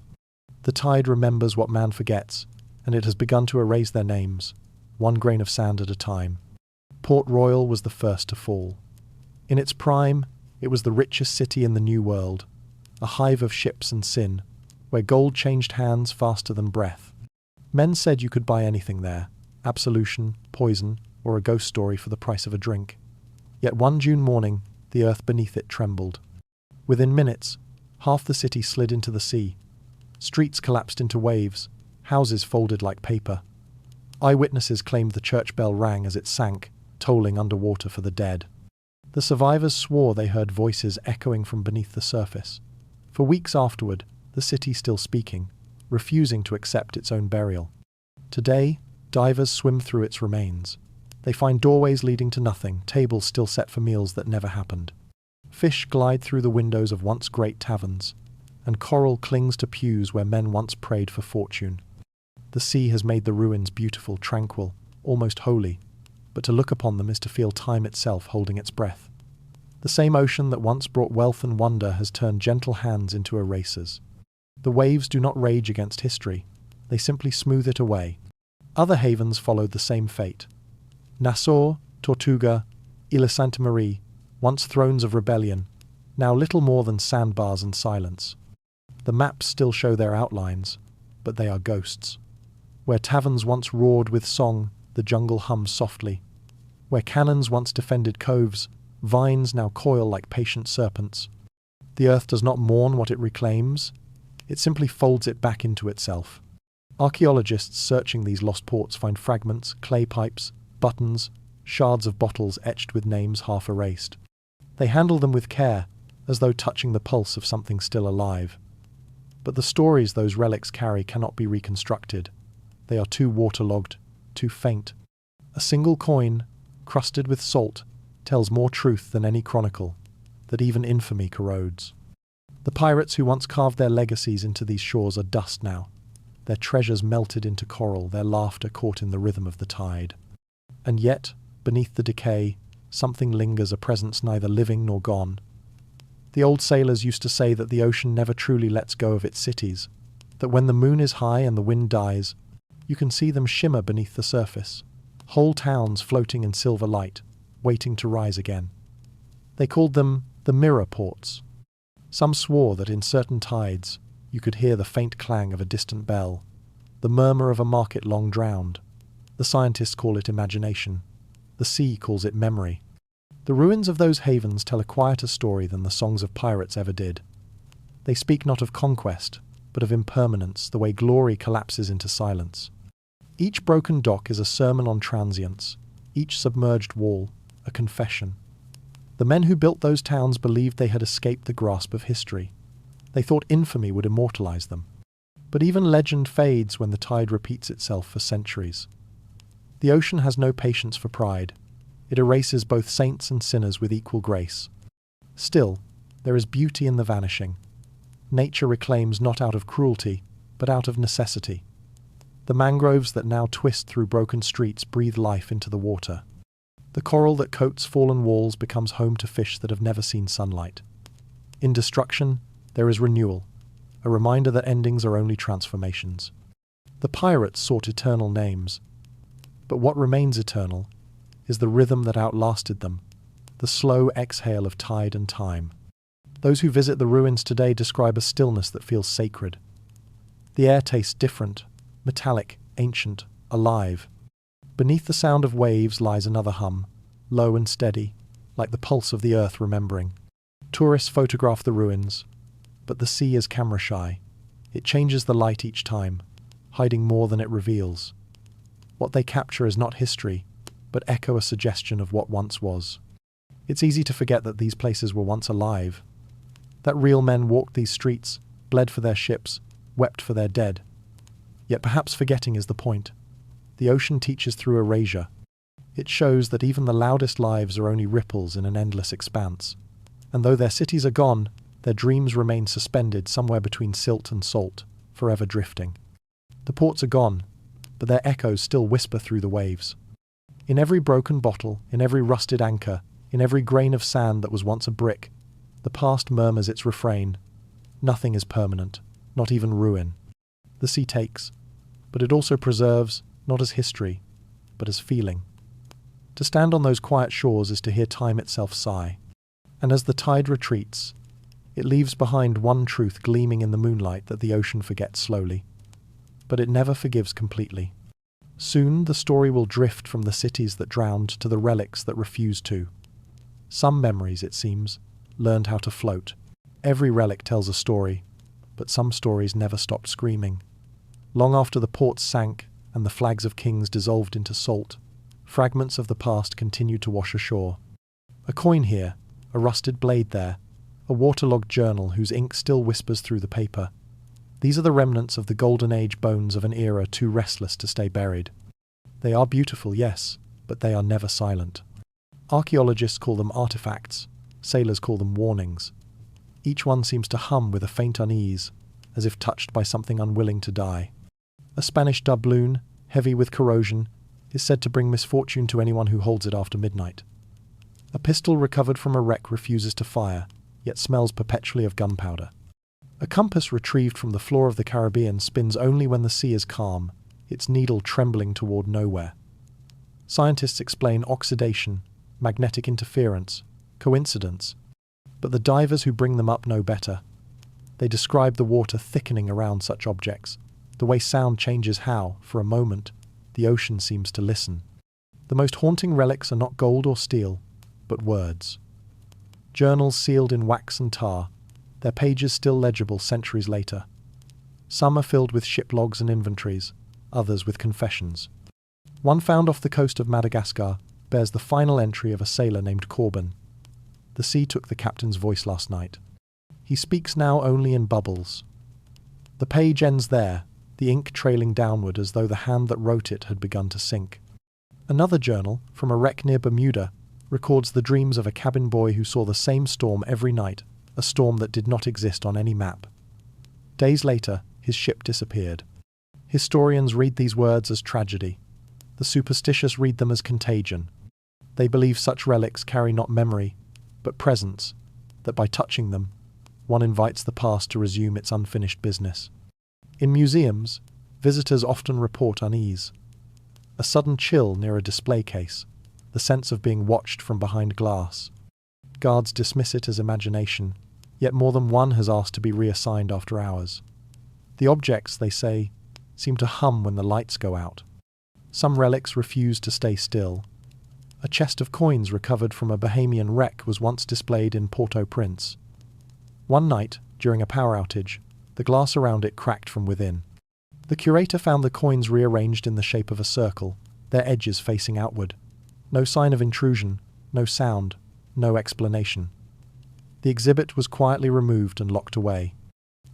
The tide remembers what man forgets, and it has begun to erase their names, one grain of sand at a time. Port Royal was the first to fall. In its prime, it was the richest city in the New World, a hive of ships and sin, where gold changed hands faster than breath. Men said you could buy anything there, absolution, poison, or a ghost story for the price of a drink. Yet one June morning, the earth beneath it trembled. Within minutes, half the city slid into the sea. Streets collapsed into waves, houses folded like paper. Eyewitnesses claimed the church bell rang as it sank, tolling underwater for the dead. The survivors swore they heard voices echoing from beneath the surface. For weeks afterward, the city still speaking, refusing to accept its own burial. Today, divers swim through its remains. They find doorways leading to nothing, tables still set for meals that never happened. Fish glide through the windows of once great taverns, and coral clings to pews where men once prayed for fortune. The sea has made the ruins beautiful, tranquil, almost holy, but to look upon them is to feel time itself holding its breath. The same ocean that once brought wealth and wonder has turned gentle hands into erasers. The waves do not rage against history, they simply smooth it away. Other havens followed the same fate. Nassau, Tortuga, Ile Sainte Marie, once thrones of rebellion, now little more than sandbars and silence. The maps still show their outlines, but they are ghosts. Where taverns once roared with song, the jungle hums softly. Where cannons once defended coves, vines now coil like patient serpents. The earth does not mourn what it reclaims, it simply folds it back into itself. Archaeologists searching these lost ports find fragments, clay pipes, buttons, shards of bottles etched with names half erased. They handle them with care, as though touching the pulse of something still alive. But the stories those relics carry cannot be reconstructed. They are too waterlogged, too faint. A single coin, crusted with salt, tells more truth than any chronicle, that even infamy corrodes. The pirates who once carved their legacies into these shores are dust now, their treasures melted into coral, their laughter caught in the rhythm of the tide. And yet, beneath the decay, something lingers, a presence neither living nor gone. The old sailors used to say that the ocean never truly lets go of its cities, that when the moon is high and the wind dies, you can see them shimmer beneath the surface, whole towns floating in silver light, waiting to rise again. They called them the mirror ports. Some swore that in certain tides you could hear the faint clang of a distant bell, the murmur of a market long drowned. The scientists call it imagination. The sea calls it memory. The ruins of those havens tell a quieter story than the songs of pirates ever did. They speak not of conquest, but of impermanence, the way glory collapses into silence. Each broken dock is a sermon on transience, each submerged wall, a confession. The men who built those towns believed they had escaped the grasp of history. They thought infamy would immortalize them. But even legend fades when the tide repeats itself for centuries. The ocean has no patience for pride. It erases both saints and sinners with equal grace. Still, there is beauty in the vanishing. Nature reclaims not out of cruelty, but out of necessity. The mangroves that now twist through broken streets breathe life into the water. The coral that coats fallen walls becomes home to fish that have never seen sunlight. In destruction, there is renewal, a reminder that endings are only transformations. The pirates sought eternal names, but what remains eternal is the rhythm that outlasted them, the slow exhale of tide and time. Those who visit the ruins today describe a stillness that feels sacred. The air tastes different, metallic, ancient, alive. Beneath the sound of waves lies another hum, low and steady, like the pulse of the earth remembering. Tourists photograph the ruins, but the sea is camera-shy. It changes the light each time, hiding more than it reveals. What they capture is not history, but echo a suggestion of what once was. It's easy to forget that these places were once alive, that real men walked these streets, bled for their ships, wept for their dead. Yet perhaps forgetting is the point. The ocean teaches through erasure. It shows that even the loudest lives are only ripples in an endless expanse. And though their cities are gone, their dreams remain suspended somewhere between silt and salt, forever drifting. The ports are gone, but their echoes still whisper through the waves. In every broken bottle, in every rusted anchor, in every grain of sand that was once a brick, the past murmurs its refrain. Nothing is permanent, not even ruin. The sea takes, but it also preserves, not as history, but as feeling. To stand on those quiet shores is to hear time itself sigh. And as the tide retreats, it leaves behind one truth gleaming in the moonlight that the ocean forgets slowly. But it never forgives completely. Soon the story will drift from the cities that drowned to the relics that refused to. Some memories, it seems, learned how to float. Every relic tells a story, but some stories never stopped screaming. Long after the ports sank and the flags of kings dissolved into salt, fragments of the past continued to wash ashore. A coin here, a rusted blade there, a waterlogged journal whose ink still whispers through the paper. These are the remnants of the Golden Age bones of an era too restless to stay buried. They are beautiful, yes, but they are never silent. Archaeologists call them artifacts, sailors call them warnings. Each one seems to hum with a faint unease, as if touched by something unwilling to die. A Spanish doubloon, heavy with corrosion, is said to bring misfortune to anyone who holds it after midnight. A pistol recovered from a wreck refuses to fire, yet smells perpetually of gunpowder. A compass retrieved from the floor of the Caribbean spins only when the sea is calm, its needle trembling toward nowhere. Scientists explain oxidation, magnetic interference, coincidence, but the divers who bring them up know better. They describe the water thickening around such objects, the way sound changes how, for a moment, the ocean seems to listen. The most haunting relics are not gold or steel, but words. Journals sealed in wax and tar, their pages still legible centuries later. Some are filled with ship logs and inventories, others with confessions. One found off the coast of Madagascar bears the final entry of a sailor named Corbin. The sea took the captain's voice last night. He speaks now only in bubbles. The page ends there, the ink trailing downward as though the hand that wrote it had begun to sink. Another journal, from a wreck near Bermuda, records the dreams of a cabin boy who saw the same storm every night, a storm that did not exist on any map. Days later, his ship disappeared. Historians read these words as tragedy. The superstitious read them as contagion. They believe such relics carry not memory, but presence, that by touching them, one invites the past to resume its unfinished business. In museums, visitors often report unease. A sudden chill near a display case, the sense of being watched from behind glass. Guards dismiss it as imagination, yet more than one has asked to be reassigned after hours. The objects, they say, seem to hum when the lights go out. Some relics refuse to stay still. A chest of coins recovered from a Bahamian wreck was once displayed in Port-au-Prince. One night, during a power outage, the glass around it cracked from within. The curator found the coins rearranged in the shape of a circle, their edges facing outward. No sign of intrusion, no sound, no explanation. The exhibit was quietly removed and locked away.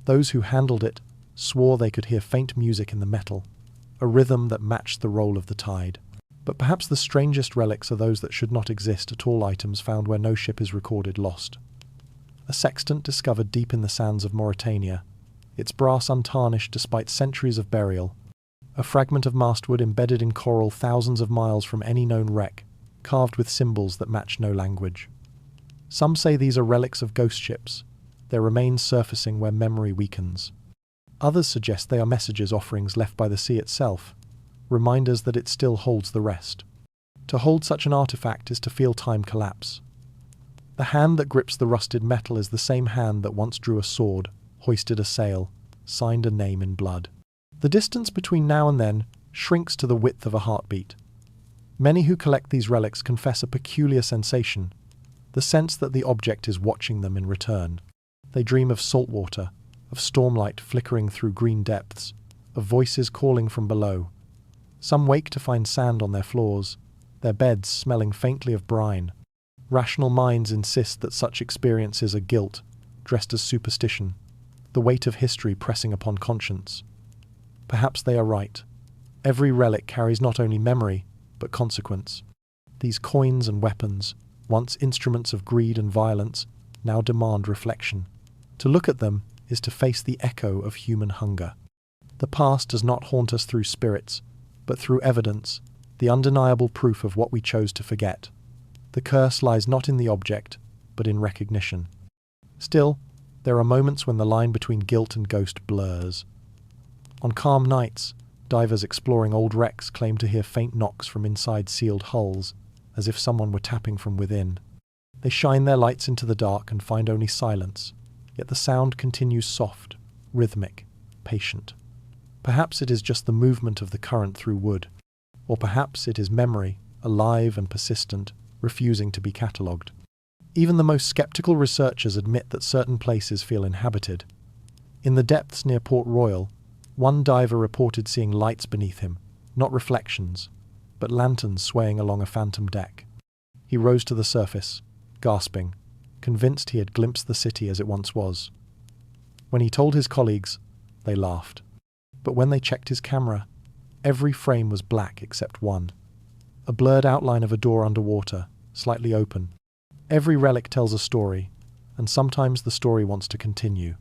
Those who handled it swore they could hear faint music in the metal, a rhythm that matched the roll of the tide. But perhaps the strangest relics are those that should not exist at all, items found where no ship is recorded lost. A sextant discovered deep in the sands of Mauritania, its brass untarnished despite centuries of burial. A fragment of mastwood embedded in coral thousands of miles from any known wreck, carved with symbols that match no language. Some say these are relics of ghost ships, their remains surfacing where memory weakens. Others suggest they are messages offerings left by the sea itself, reminders that it still holds the rest. To hold such an artifact is to feel time collapse. The hand that grips the rusted metal is the same hand that once drew a sword, hoisted a sail, signed a name in blood. The distance between now and then shrinks to the width of a heartbeat. Many who collect these relics confess a peculiar sensation, the sense that the object is watching them in return. They dream of salt water, of stormlight flickering through green depths, of voices calling from below. Some wake to find sand on their floors, their beds smelling faintly of brine. Rational minds insist that such experiences are guilt, dressed as superstition, the weight of history pressing upon conscience. Perhaps they are right. Every relic carries not only memory, but consequence. These coins and weapons, once instruments of greed and violence, now demand reflection. To look at them is to face the echo of human hunger. The past does not haunt us through spirits, but through evidence, the undeniable proof of what we chose to forget. The curse lies not in the object, but in recognition. Still, there are moments when the line between guilt and ghost blurs. On calm nights, divers exploring old wrecks claim to hear faint knocks from inside sealed hulls, as if someone were tapping from within. They shine their lights into the dark and find only silence, yet the sound continues soft, rhythmic, patient. Perhaps it is just the movement of the current through wood, or perhaps it is memory, alive and persistent, refusing to be catalogued. Even the most skeptical researchers admit that certain places feel inhabited. In the depths near Port Royal, one diver reported seeing lights beneath him, not reflections, but lanterns swaying along a phantom deck. He rose to the surface, gasping, convinced he had glimpsed the city as it once was. When he told his colleagues, they laughed. But when they checked his camera, every frame was black except one. A blurred outline of a door underwater, slightly open. Every relic tells a story, and sometimes the story wants to continue.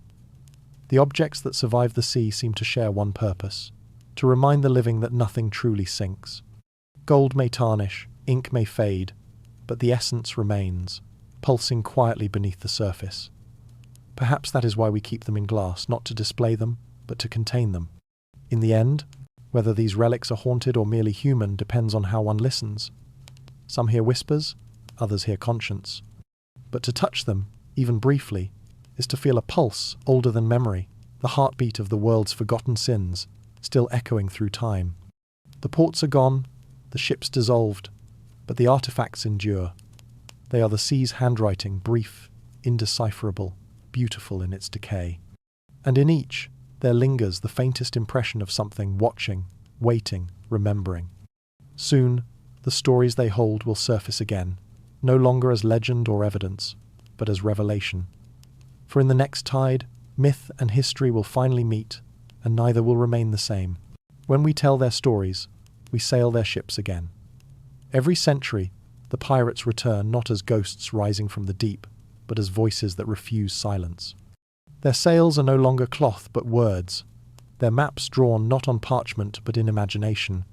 The objects that survive the sea seem to share one purpose, to remind the living that nothing truly sinks. Gold may tarnish, ink may fade, but the essence remains, pulsing quietly beneath the surface. Perhaps that is why we keep them in glass, not to display them, but to contain them. In the end, whether these relics are haunted or merely human depends on how one listens. Some hear whispers, others hear conscience. But to touch them, even briefly, is to feel a pulse older than memory, the heartbeat of the world's forgotten sins, still echoing through time. The ports are gone, the ships dissolved, but the artifacts endure. They are the sea's handwriting, brief, indecipherable, beautiful in its decay. And in each, there lingers the faintest impression of something watching, waiting, remembering. Soon, the stories they hold will surface again, no longer as legend or evidence, but as revelation. For in the next tide, myth and history will finally meet, and neither will remain the same. When we tell their stories, we sail their ships again. Every century, the pirates return not as ghosts rising from the deep, but as voices that refuse silence. Their sails are no longer cloth but words, their maps drawn not on parchment but in imagination.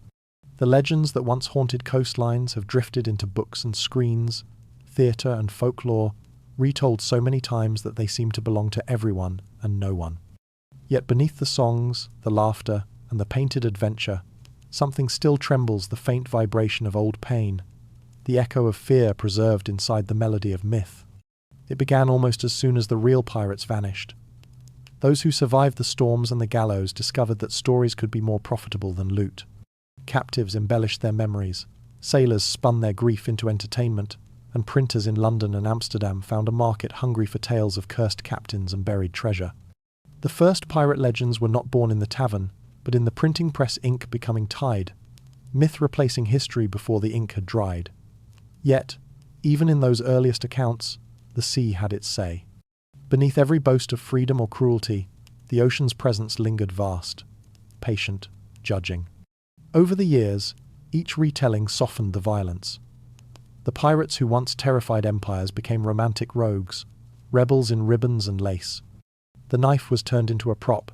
The legends that once haunted coastlines have drifted into books and screens, theatre and folklore, retold so many times that they seem to belong to everyone and no one. Yet beneath the songs, the laughter, and the painted adventure, something still trembles, the faint vibration of old pain, the echo of fear preserved inside the melody of myth. It began almost as soon as the real pirates vanished. Those who survived the storms and the gallows discovered that stories could be more profitable than loot. Captives embellished their memories, sailors spun their grief into entertainment, and printers in London and Amsterdam found a market hungry for tales of cursed captains and buried treasure. The first pirate legends were not born in the tavern, but in the printing press ink becoming tide, myth replacing history before the ink had dried. Yet, even in those earliest accounts, the sea had its say. Beneath every boast of freedom or cruelty, the ocean's presence lingered vast, patient, judging. Over the years, each retelling softened the violence. The pirates who once terrified empires became romantic rogues, rebels in ribbons and lace. The knife was turned into a prop,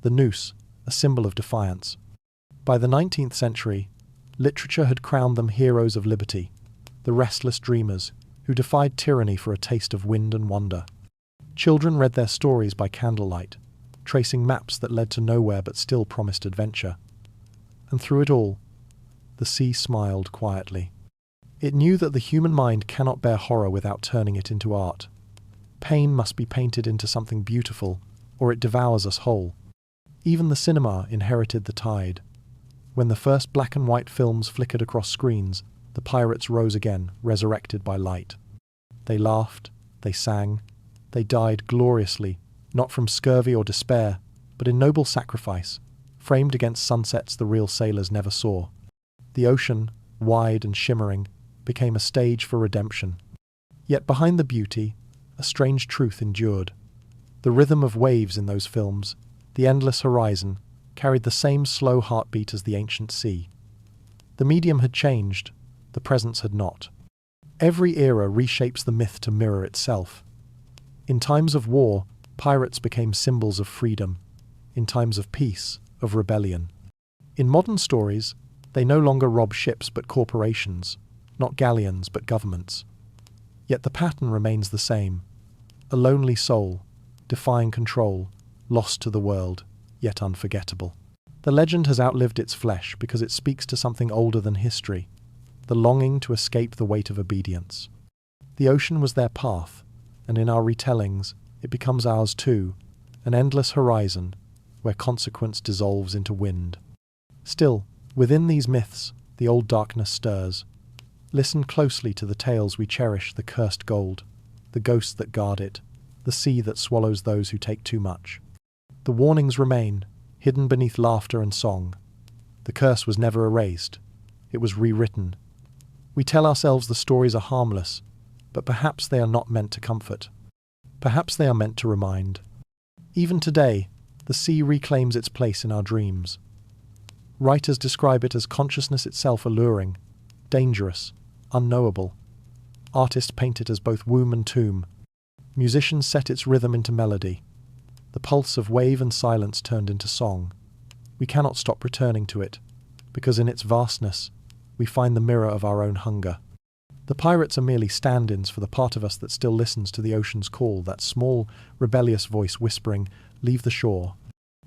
the noose, a symbol of defiance. By the 19th century, literature had crowned them heroes of liberty. the restless dreamers who defied tyranny for a taste of wind and wonder. Children read their stories by candlelight, tracing maps that led to nowhere but still promised adventure. And through it all, the sea smiled quietly. It knew that the human mind cannot bear horror without turning it into art. Pain must be painted into something beautiful, or it devours us whole. Even the cinema inherited the tide. When the first black and white films flickered across screens, the pirates rose again, resurrected by light. They laughed, they sang, they died gloriously, not from scurvy or despair, but in noble sacrifice, framed against sunsets the real sailors never saw. The ocean, wide and shimmering, became a stage for redemption. Yet behind the beauty, a strange truth endured. The rhythm of waves in those films, the endless horizon, carried the same slow heartbeat as the ancient sea. The medium had changed, the presence had not. Every era reshapes the myth to mirror itself. In times of war, pirates became symbols of freedom. In times of peace, of rebellion. In modern stories, they no longer rob ships but corporations, not galleons but governments. Yet the pattern remains the same. A lonely soul, defying control, lost to the world, yet unforgettable. The legend has outlived its flesh because it speaks to something older than history, the longing to escape the weight of obedience. The ocean was their path, and in our retellings, it becomes ours too, an endless horizon where consequence dissolves into wind. Still, within these myths, the old darkness stirs. Listen closely to the tales we cherish, the cursed gold, the ghosts that guard it, the sea that swallows those who take too much. The warnings remain, hidden beneath laughter and song. The curse was never erased. It was rewritten. We tell ourselves the stories are harmless, but perhaps they are not meant to comfort. Perhaps they are meant to remind. Even today, the sea reclaims its place in our dreams. Writers describe it as consciousness itself, alluring, dangerous, unknowable. Artists paint it as both womb and tomb. Musicians set its rhythm into melody. The pulse of wave and silence turned into song. We cannot stop returning to it, because in its vastness, we find the mirror of our own hunger. The pirates are merely stand-ins for the part of us that still listens to the ocean's call, that small, rebellious voice whispering, "Leave the shore."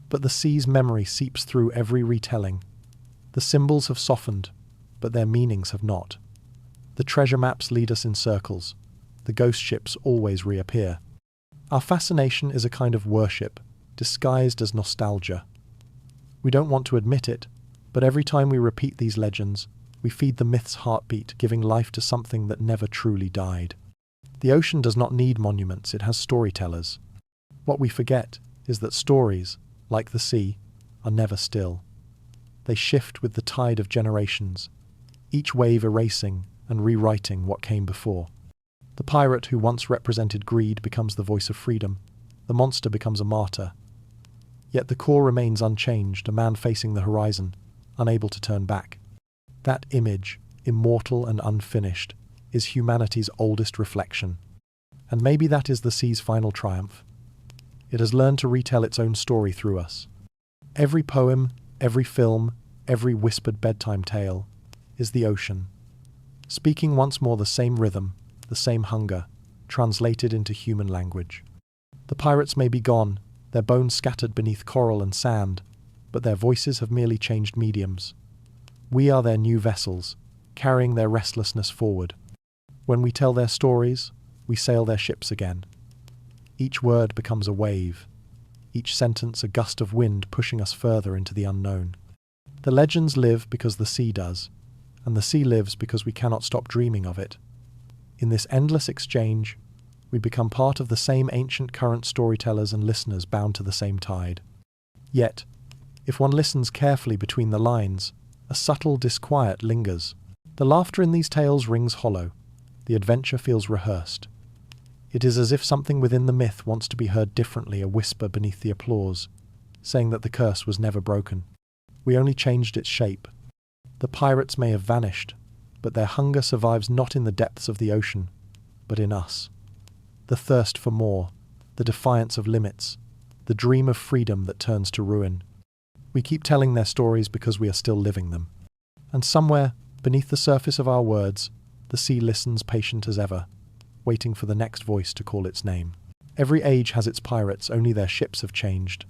But the sea's memory seeps through every retelling. The symbols have softened, but their meanings have not. The treasure maps lead us in circles. The ghost ships always reappear. Our fascination is a kind of worship, disguised as nostalgia. We don't want to admit it, but every time we repeat these legends, we feed the myth's heartbeat, giving life to something that never truly died. The ocean does not need monuments, it has storytellers. What we forget is that stories, like the sea, are never still. They shift with the tide of generations, each wave erasing and rewriting what came before. The pirate who once represented greed becomes the voice of freedom. The monster becomes a martyr. Yet the core remains unchanged, a man facing the horizon, unable to turn back. That image, immortal and unfinished, is humanity's oldest reflection. And maybe that is the sea's final triumph. It has learned to retell its own story through us. Every poem, every film, every whispered bedtime tale is the ocean, speaking once more the same rhythm, the same hunger, translated into human language. The pirates may be gone, their bones scattered beneath coral and sand, but their voices have merely changed mediums. We are their new vessels, carrying their restlessness forward. When we tell their stories, we sail their ships again. Each word becomes a wave, each sentence a gust of wind pushing us further into the unknown. The legends live because the sea does, and the sea lives because we cannot stop dreaming of it. In this endless exchange, we become part of the same ancient current, storytellers and listeners bound to the same tide. Yet, if one listens carefully between the lines, a subtle disquiet lingers. The laughter in these tales rings hollow. The adventure feels rehearsed. It is as if something within the myth wants to be heard differently, a whisper beneath the applause, saying that the curse was never broken. We only changed its shape. The pirates may have vanished, but their hunger survives not in the depths of the ocean, but in us. The thirst for more, the defiance of limits, the dream of freedom that turns to ruin. We keep telling their stories because we are still living them. And somewhere, beneath the surface of our words, the the sea listens patient as ever, waiting for the next voice to call its name. Every age has its pirates, only their ships have changed.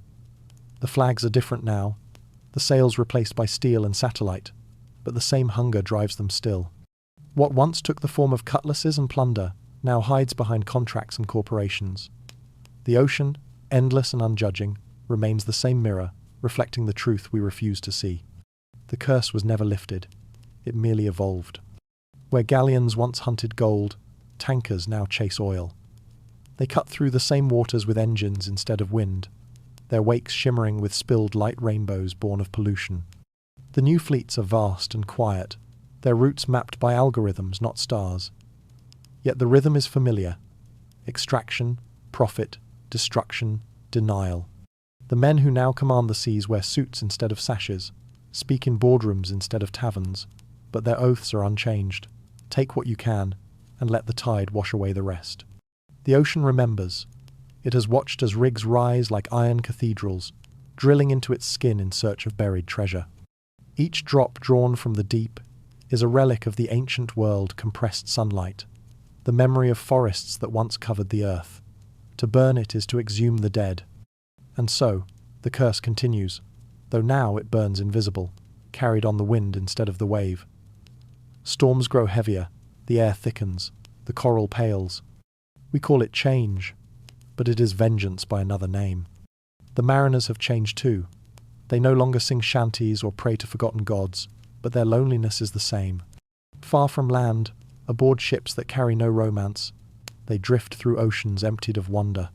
The flags are different now, the sails replaced by steel and satellite, but the same hunger drives them still. What once took the form of cutlasses and plunder now hides behind contracts and corporations. The ocean, endless and unjudging, remains the same mirror, reflecting the truth we refuse to see. The curse was never lifted, it merely evolved. Where galleons once hunted gold, tankers now chase oil. They cut through the same waters with engines instead of wind, their wakes shimmering with spilled light rainbows born of pollution. The new fleets are vast and quiet, their routes mapped by algorithms, not stars. Yet the rhythm is familiar. Extraction, profit, destruction, denial. The men who now command the seas wear suits instead of sashes, speak in boardrooms instead of taverns, but their oaths are unchanged. Take what you can, and let the tide wash away the rest. The ocean remembers. It has watched as rigs rise like iron cathedrals, drilling into its skin in search of buried treasure. Each drop drawn from the deep is a relic of the ancient world compressed sunlight, the memory of forests that once covered the earth. To burn it is to exhume the dead. And so, the curse continues, though now it burns invisible, carried on the wind instead of the wave. Storms grow heavier, the air thickens, the coral pales. We call it change, but it is vengeance by another name. The mariners have changed too. They no longer sing shanties or pray to forgotten gods, but their loneliness is the same. Far from land, aboard ships that carry no romance, they drift through oceans emptied of wonder.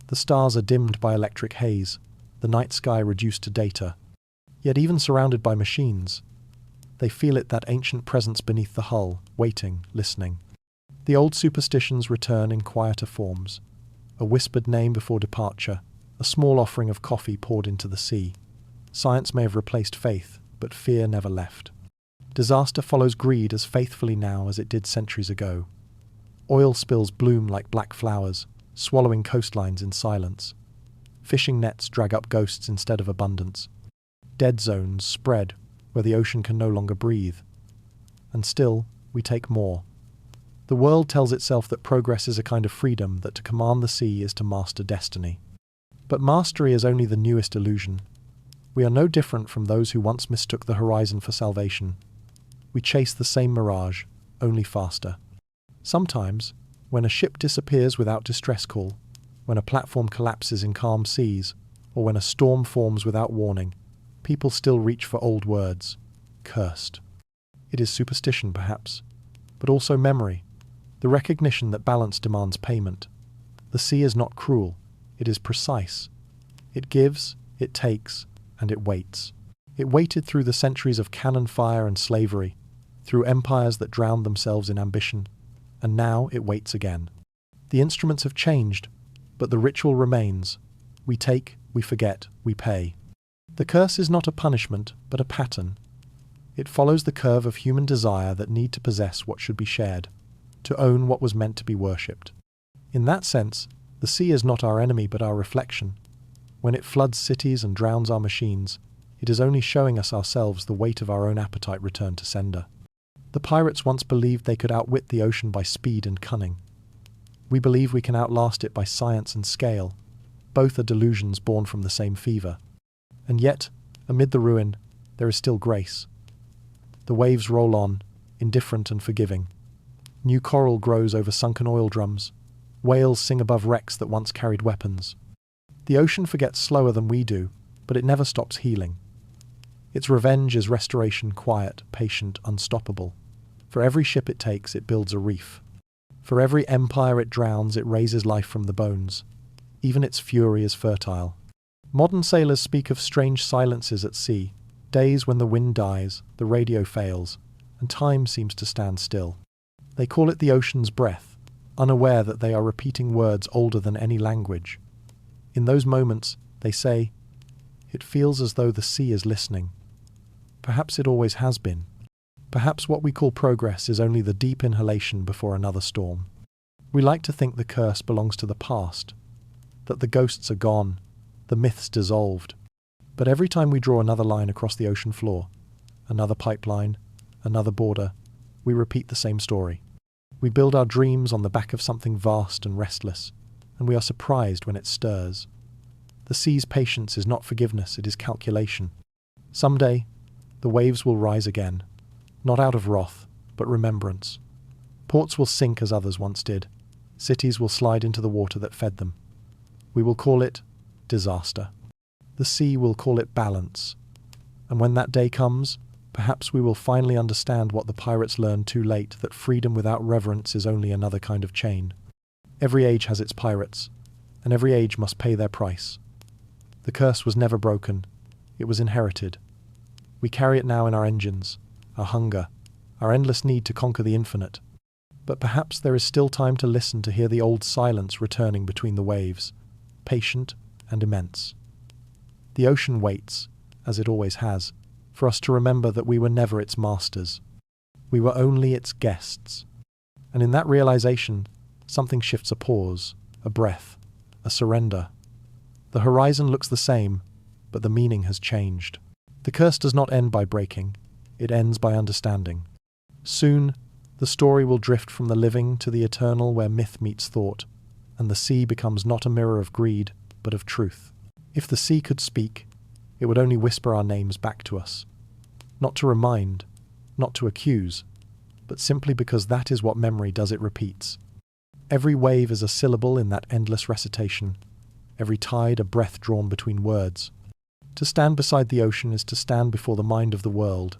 The stars are dimmed by electric haze, the night sky reduced to data. Yet even surrounded by machines, they feel it, that ancient presence beneath the hull, waiting, listening. The old superstitions return in quieter forms. A whispered name before departure, a small offering of coffee poured into the sea. Science may have replaced faith, but fear never left. Disaster follows greed as faithfully now as it did centuries ago. Oil spills bloom like black flowers, swallowing coastlines in silence. Fishing nets drag up ghosts instead of abundance. Dead zones spread where the ocean can no longer breathe. And still, we take more. The world tells itself that progress is a kind of freedom, that to command the sea is to master destiny. But mastery is only the newest illusion. We are no different from those who once mistook the horizon for salvation. We chase the same mirage, only faster. Sometimes, when a ship disappears without distress call, when a platform collapses in calm seas, or when a storm forms without warning, people still reach for old words. Cursed. It is superstition, perhaps, but also memory, the recognition that balance demands payment. The sea is not cruel, it is precise. It gives, it takes, and it waits. It waited through the centuries of cannon fire and slavery, through empires that drowned themselves in ambition, and now it waits again. The instruments have changed, but the ritual remains. We take, we forget, we pay. The curse is not a punishment, but a pattern. It follows the curve of human desire that need to possess what should be shared, to own what was meant to be worshipped. In that sense, the sea is not our enemy but our reflection. When it floods cities and drowns our machines, it is only showing us ourselves the weight of our own appetite returned to sender. The pirates once believed they could outwit the ocean by speed and cunning. We believe we can outlast it by science and scale. Both are delusions born from the same fever. And yet, amid the ruin, there is still grace. The waves roll on, indifferent and forgiving. New coral grows over sunken oil drums. Whales sing above wrecks that once carried weapons. The ocean forgets slower than we do, but it never stops healing. Its revenge is restoration, quiet, patient, unstoppable. For every ship it takes, it builds a reef. For every empire it drowns, it raises life from the bones. Even its fury is fertile. Modern sailors speak of strange silences at sea, days when the wind dies, the radio fails, and time seems to stand still. They call it the ocean's breath, unaware that they are repeating words older than any language. In those moments, they say, it feels as though the sea is listening. Perhaps it always has been. Perhaps what we call progress is only the deep inhalation before another storm. We like to think the curse belongs to the past, that the ghosts are gone, the myths dissolved. But every time we draw another line across the ocean floor, another pipeline, another border, we repeat the same story. We build our dreams on the back of something vast and restless, and we are surprised when it stirs. The sea's patience is not forgiveness, it is calculation. Someday, the waves will rise again, not out of wrath, but remembrance. Ports will sink as others once did. Cities will slide into the water that fed them. We will call it disaster. The sea will call it balance. And when that day comes, perhaps we will finally understand what the pirates learned too late, that freedom without reverence is only another kind of chain. Every age has its pirates, and every age must pay their price. The curse was never broken, it was inherited. We carry it now in our engines, our hunger, our endless need to conquer the infinite. But perhaps there is still time to listen, to hear the old silence returning between the waves, patient and immense. The ocean waits, as it always has, for us to remember that we were never its masters. We were only its guests. And in that realization, something shifts: a pause, a breath, a surrender. The horizon looks the same, but the meaning has changed. The curse does not end by breaking, it ends by understanding. Soon, the story will drift from the living to the eternal, where myth meets thought, and the sea becomes not a mirror of greed, but of truth. If the sea could speak, it would only whisper our names back to us. Not to remind, not to accuse, but simply because that is what memory does, it repeats. Every wave is a syllable in that endless recitation, every tide a breath drawn between words. To stand beside the ocean is to stand before the mind of the world,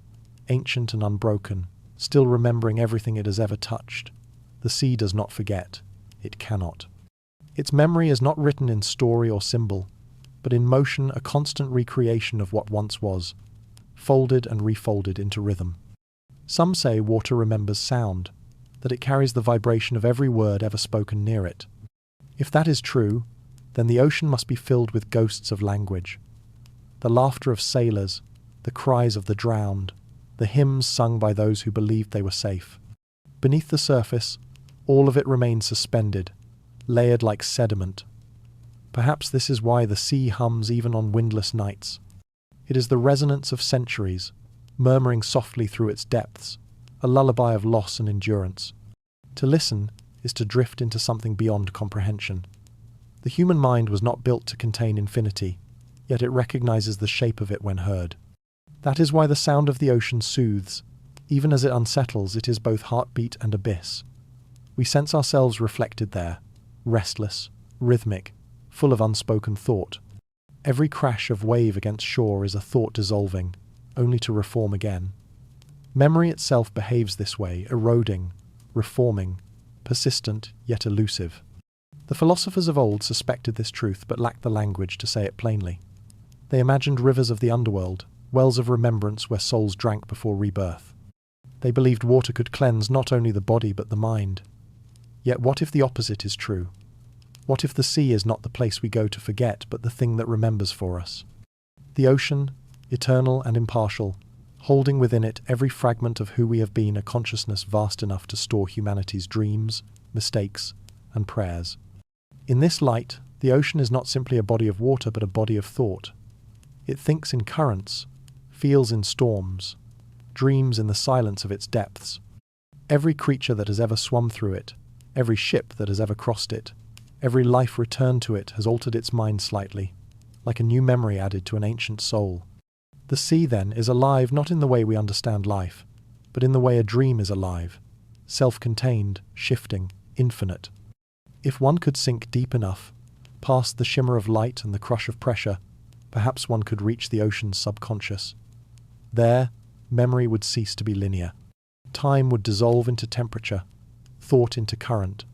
ancient and unbroken, still remembering everything it has ever touched. The sea does not forget. It cannot. Its memory is not written in story or symbol, but in motion, a constant recreation of what once was, folded and refolded into rhythm. Some say water remembers sound, that it carries the vibration of every word ever spoken near it. If that is true, then the ocean must be filled with ghosts of language. The laughter of sailors, the cries of the drowned, the hymns sung by those who believed they were safe. Beneath the surface, all of it remains suspended, layered like sediment. Perhaps this is why the sea hums even on windless nights. It is the resonance of centuries, murmuring softly through its depths, a lullaby of loss and endurance. To listen is to drift into something beyond comprehension. The human mind was not built to contain infinity, yet it recognizes the shape of it when heard. That is why the sound of the ocean soothes. Even as it unsettles, it is both heartbeat and abyss. We sense ourselves reflected there, restless, rhythmic, full of unspoken thought. Every crash of wave against shore is a thought dissolving, only to reform again. Memory itself behaves this way, eroding, reforming, persistent yet elusive. The philosophers of old suspected this truth but lacked the language to say it plainly. They imagined rivers of the underworld, wells of remembrance where souls drank before rebirth. They believed water could cleanse not only the body but the mind. Yet what if the opposite is true? What if the sea is not the place we go to forget, but the thing that remembers for us? The ocean, eternal and impartial, holding within it every fragment of who we have been, a consciousness vast enough to store humanity's dreams, mistakes, and prayers. In this light, the ocean is not simply a body of water, but a body of thought. It thinks in currents, feels in storms, dreams in the silence of its depths. Every creature that has ever swum through it, every ship that has ever crossed it, every life returned to it has altered its mind slightly, like a new memory added to an ancient soul. The sea, then, is alive not in the way we understand life, but in the way a dream is alive, self-contained, shifting, infinite. If one could sink deep enough, past the shimmer of light and the crush of pressure, perhaps one could reach the ocean's subconscious. There, memory would cease to be linear. Time would dissolve into temperature, thought into current.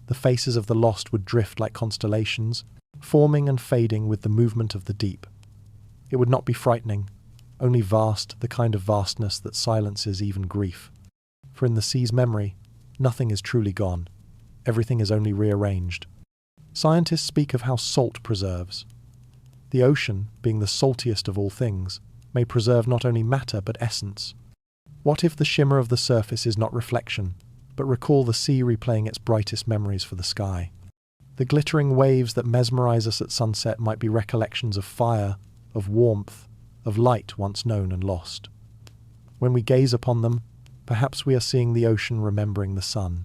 The faces of the lost would drift like constellations, forming and fading with the movement of the deep. It would not be frightening, only vast, the kind of vastness that silences even grief. For in the sea's memory, nothing is truly gone. Everything is only rearranged. Scientists speak of how salt preserves. The ocean, being the saltiest of all things, may preserve not only matter but essence. What if the shimmer of the surface is not reflection, but recall the sea replaying its brightest memories for the sky? The glittering waves that mesmerize us at sunset might be recollections of fire, of warmth, of light once known and lost. When we gaze upon them, Perhaps we are seeing the ocean remembering the sun.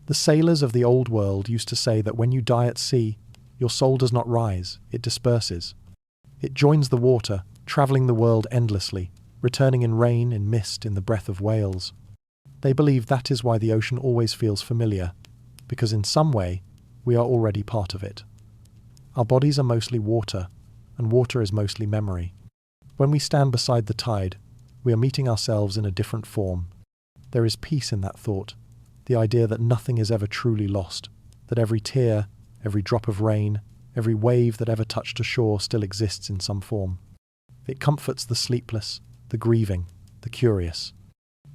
The sailors of the old world used to say that when you die at sea, your soul does not rise, it disperses. It joins the water, travelling the world endlessly, returning in rain, in mist, in the breath of whales. They believe that is why the ocean always feels familiar, because in some way, we are already part of it. Our bodies are mostly water, and water is mostly memory. When we stand beside the tide, we are meeting ourselves in a different form. There is peace in that thought, the idea that nothing is ever truly lost, that every tear, every drop of rain, every wave that ever touched a shore still exists in some form. It comforts the sleepless, the grieving, the curious.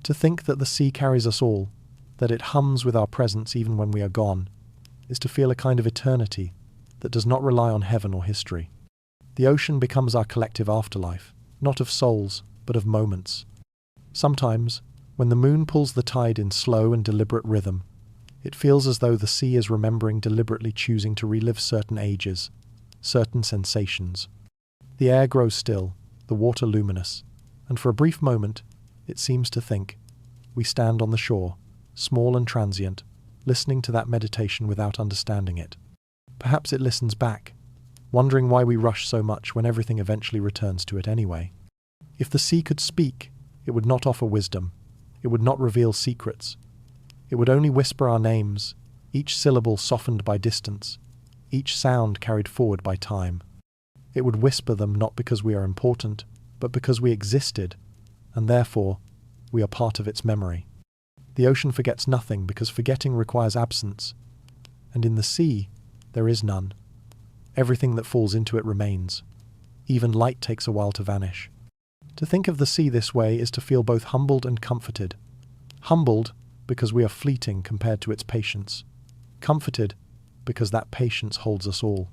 To think that the sea carries us all, that it hums with our presence even when we are gone, is to feel a kind of eternity that does not rely on heaven or history. The ocean becomes our collective afterlife, not of souls, but of moments. Sometimes, when the moon pulls the tide in slow and deliberate rhythm, it feels as though the sea is remembering, deliberately choosing to relive certain ages, certain sensations. The air grows still, the water luminous, and for a brief moment, it seems to think. We stand on the shore, small and transient, listening to that meditation without understanding it. Perhaps it listens back, wondering why we rush so much when everything eventually returns to it anyway. If the sea could speak, it would not offer wisdom. It would not reveal secrets. It would only whisper our names, each syllable softened by distance, each sound carried forward by time. It would whisper them not because we are important, but because we existed, and therefore, we are part of its memory. The ocean forgets nothing because forgetting requires absence, and in the sea, there is none. Everything that falls into it remains. Even light takes a while to vanish. To think of the sea this way is to feel both humbled and comforted. Humbled because we are fleeting compared to its patience. Comforted because that patience holds us all.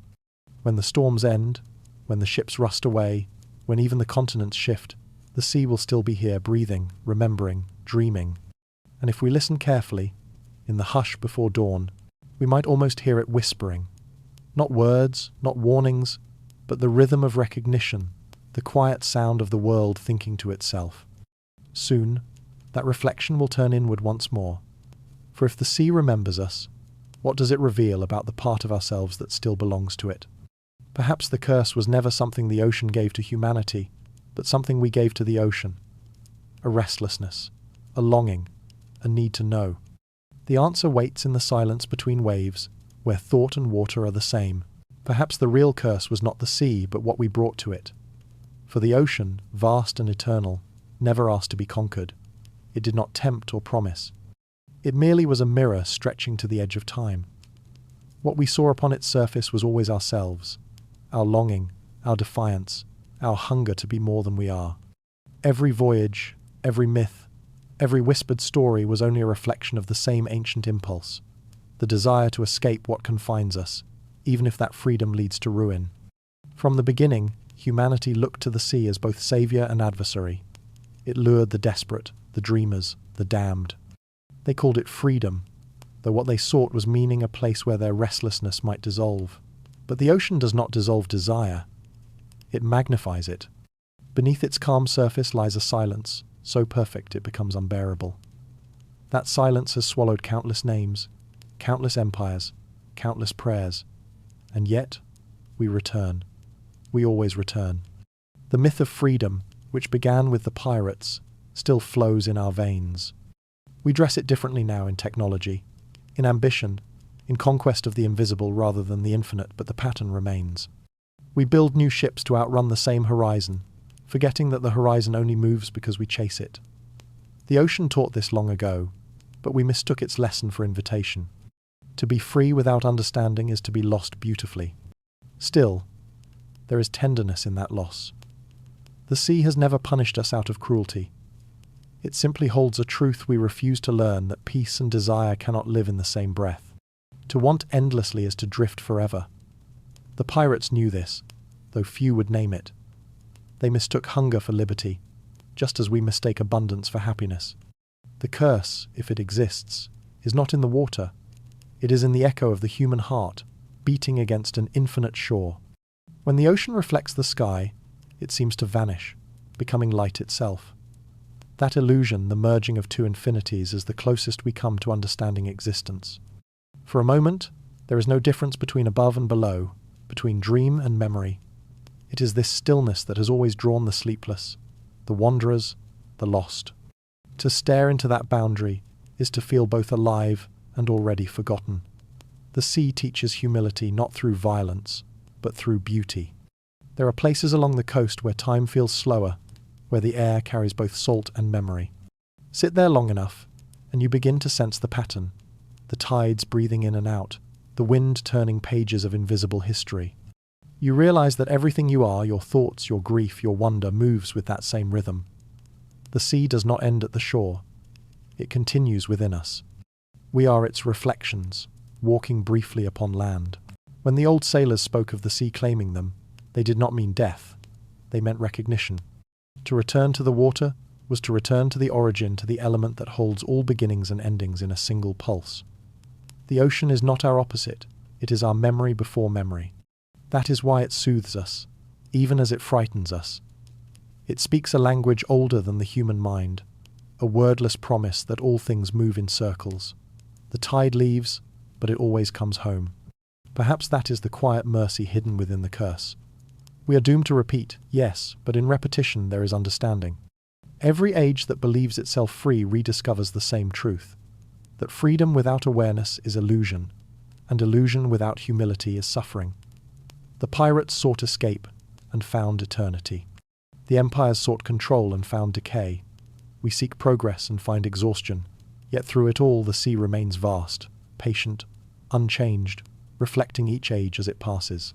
When the storms end, when the ships rust away, when even the continents shift, the sea will still be here, breathing, remembering, dreaming. And if we listen carefully, in the hush before dawn, we might almost hear it whispering. Not words, not warnings, but the rhythm of recognition, the quiet sound of the world thinking to itself. Soon, that reflection will turn inward once more. For if the sea remembers us, what does it reveal about the part of ourselves that still belongs to it? Perhaps the curse was never something the ocean gave to humanity, but something we gave to the ocean. A restlessness, a longing, a need to know. The answer waits in the silence between waves, where thought and water are the same. Perhaps the real curse was not the sea, but what we brought to it. For the ocean, vast and eternal, never asked to be conquered. It did not tempt or promise. It merely was a mirror stretching to the edge of time. What we saw upon its surface was always ourselves, our longing, our defiance, our hunger to be more than we are. Every voyage, every myth, every whispered story was only a reflection of the same ancient impulse, the desire to escape what confines us, even if that freedom leads to ruin. From the beginning, humanity looked to the sea as both savior and adversary. It lured the desperate, the dreamers, the damned. They called it freedom, though what they sought was meaning, a place where their restlessness might dissolve. But the ocean does not dissolve desire. It magnifies it. Beneath its calm surface lies a silence, so perfect it becomes unbearable. That silence has swallowed countless names, countless empires, countless prayers. And yet, we return. We always return. The myth of freedom, which began with the pirates, still flows in our veins. We dress it differently now in technology, in ambition, in conquest of the invisible rather than the infinite, but the pattern remains. We build new ships to outrun the same horizon, forgetting that the horizon only moves because we chase it. The ocean taught this long ago, but we mistook its lesson for invitation. To be free without understanding is to be lost beautifully. Still, there is tenderness in that loss. The sea has never punished us out of cruelty. It simply holds a truth we refuse to learn, that peace and desire cannot live in the same breath. To want endlessly is to drift forever. The pirates knew this, though few would name it. They mistook hunger for liberty, just as we mistake abundance for happiness. The curse, if it exists, is not in the water. It is in the echo of the human heart, beating against an infinite shore. When the ocean reflects the sky, it seems to vanish, becoming light itself. That illusion, the merging of two infinities, is the closest we come to understanding existence. For a moment, there is no difference between above and below, between dream and memory. It is this stillness that has always drawn the sleepless, the wanderers, the lost. To stare into that boundary is to feel both alive and already forgotten. The sea teaches humility not through violence, but through beauty. There are places along the coast where time feels slower, where the air carries both salt and memory. Sit there long enough, and you begin to sense the pattern, the tides breathing in and out, the wind turning pages of invisible history. You realize that everything you are, your thoughts, your grief, your wonder, moves with that same rhythm. The sea does not end at the shore. It continues within us. We are its reflections, walking briefly upon land. When the old sailors spoke of the sea claiming them, they did not mean death. They meant recognition. To return to the water was to return to the origin, to the element that holds all beginnings and endings in a single pulse. The ocean is not our opposite. It is our memory before memory. That is why it soothes us, even as it frightens us. It speaks a language older than the human mind, a wordless promise that all things move in circles. The tide leaves, but it always comes home. Perhaps that is the quiet mercy hidden within the curse. We are doomed to repeat, yes, but in repetition there is understanding. Every age that believes itself free rediscovers the same truth, that freedom without awareness is illusion, and illusion without humility is suffering. The pirates sought escape and found eternity. The empires sought control and found decay. We seek progress and find exhaustion, yet through it all the sea remains vast, patient, unchanged, reflecting each age as it passes.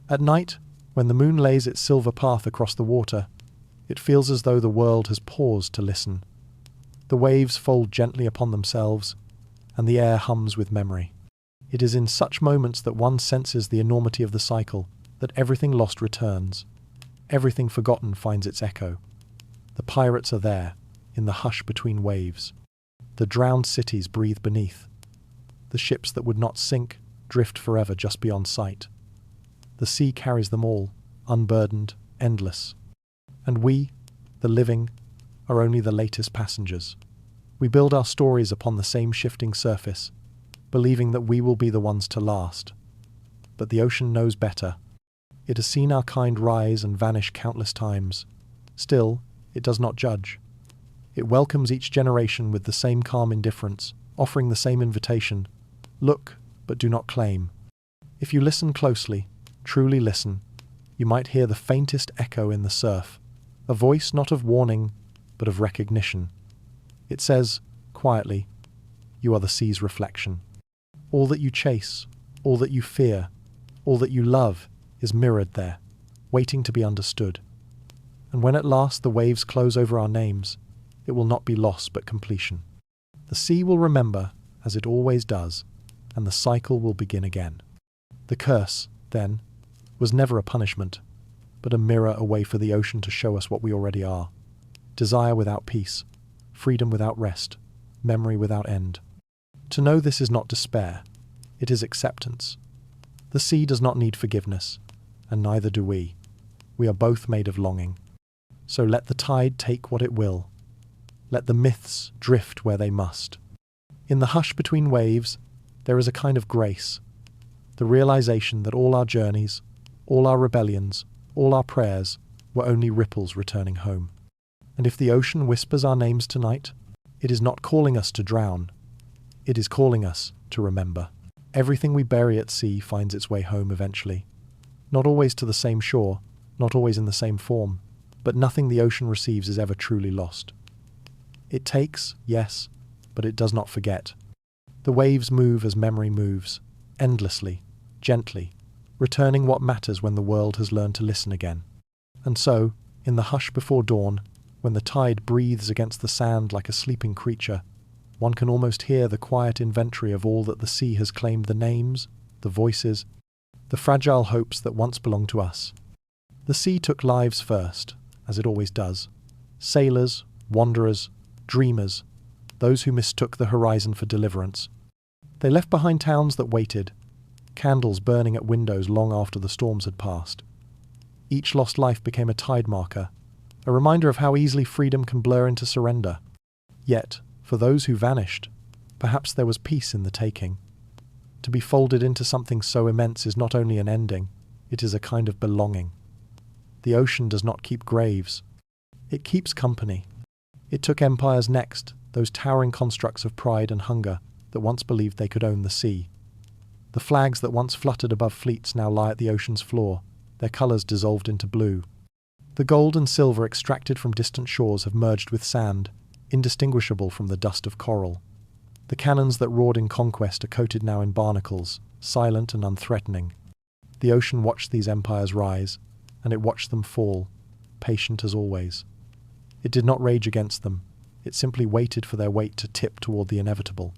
At night, when the moon lays its silver path across the water, it feels as though the world has paused to listen. The waves fold gently upon themselves, and the air hums with memory. It is in such moments that one senses the enormity of the cycle, that everything lost returns. Everything forgotten finds its echo. The pirates are there, in the hush between waves. The drowned cities breathe beneath. The ships that would not sink drift forever just beyond sight. The sea carries them all, unburdened, endless. And we, the living, are only the latest passengers. We build our stories upon the same shifting surface, believing that we will be the ones to last. But the ocean knows better. It has seen our kind rise and vanish countless times. Still, it does not judge. It welcomes each generation with the same calm indifference, offering the same invitation. Look, but do not claim. If you listen closely, truly listen, you might hear the faintest echo in the surf, a voice not of warning, but of recognition. It says, quietly, you are the sea's reflection. All that you chase, all that you fear, all that you love is mirrored there, waiting to be understood. And when at last the waves close over our names, it will not be loss but completion. The sea will remember, as it always does, and the cycle will begin again. The curse, then, was never a punishment, but a mirror, a way for the ocean to show us what we already are. Desire without peace, freedom without rest, memory without end. To know this is not despair, it is acceptance. The sea does not need forgiveness, and neither do we. We are both made of longing. So let the tide take what it will. Let the myths drift where they must. In the hush between waves, there is a kind of grace, the realization that all our journeys, all our rebellions, all our prayers were only ripples returning home. And if the ocean whispers our names tonight, it is not calling us to drown. It is calling us to remember. Everything we bury at sea finds its way home eventually. Not always to the same shore, not always in the same form, but nothing the ocean receives is ever truly lost. It takes, yes, but it does not forget. The waves move as memory moves, endlessly, gently, returning what matters when the world has learned to listen again. And so, in the hush before dawn, when the tide breathes against the sand like a sleeping creature, one can almost hear the quiet inventory of all that the sea has claimed, the names, the voices, the fragile hopes that once belonged to us. The sea took lives first, as it always does. Sailors, wanderers, dreamers, those who mistook the horizon for deliverance. They left behind towns that waited, candles burning at windows long after the storms had passed. Each lost life became a tide marker, a reminder of how easily freedom can blur into surrender. Yet, for those who vanished, perhaps there was peace in the taking. To be folded into something so immense is not only an ending, it is a kind of belonging. The ocean does not keep graves. It keeps company. It took empires next, those towering constructs of pride and hunger that once believed they could own the sea. The flags that once fluttered above fleets now lie at the ocean's floor, their colours dissolved into blue. The gold and silver extracted from distant shores have merged with sand, indistinguishable from the dust of coral. The cannons that roared in conquest are coated now in barnacles, silent and unthreatening. The ocean watched these empires rise, and it watched them fall, patient as always. It did not rage against them, it simply waited for their weight to tip toward the inevitable.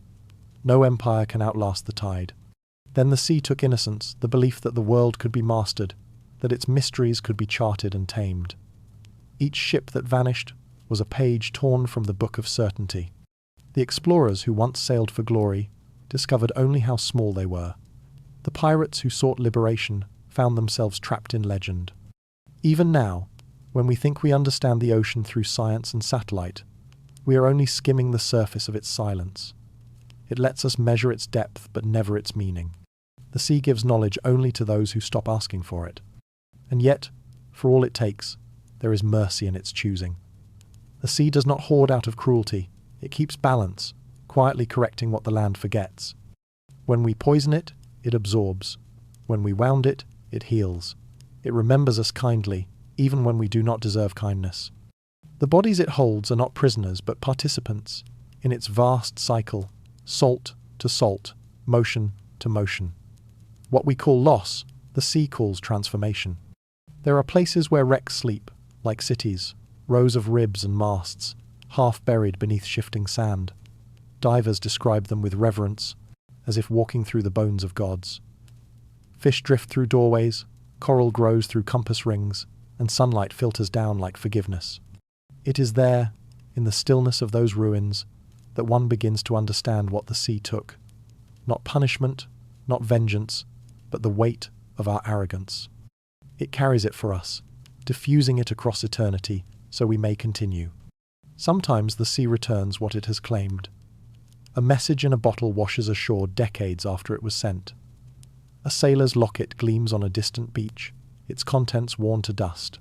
No empire can outlast the tide. Then the sea took innocence, the belief that the world could be mastered, that its mysteries could be charted and tamed. Each ship that vanished was a page torn from the book of certainty. The explorers who once sailed for glory discovered only how small they were. The pirates who sought liberation found themselves trapped in legend. Even now, when we think we understand the ocean through science and satellite, we are only skimming the surface of its silence. It lets us measure its depth but never its meaning. The sea gives knowledge only to those who stop asking for it. And yet, for all it takes, there is mercy in its choosing. The sea does not hoard out of cruelty, it keeps balance, quietly correcting what the land forgets. When we poison it, it absorbs. When we wound it, it heals. It remembers us kindly, even when we do not deserve kindness. The bodies it holds are not prisoners but participants in its vast cycle, salt to salt, motion to motion. What we call loss, the sea calls transformation. There are places where wrecks sleep, like cities, rows of ribs and masts, half buried beneath shifting sand. Divers describe them with reverence, as if walking through the bones of gods. Fish drift through doorways, coral grows through compass rings, and sunlight filters down like forgiveness. It is there, in the stillness of those ruins, that one begins to understand what the sea took. Not punishment, not vengeance, but the weight of our arrogance. It carries it for us, diffusing it across eternity, so we may continue. Sometimes the sea returns what it has claimed. A message in a bottle washes ashore decades after it was sent. A sailor's locket gleams on a distant beach, its contents worn to dust.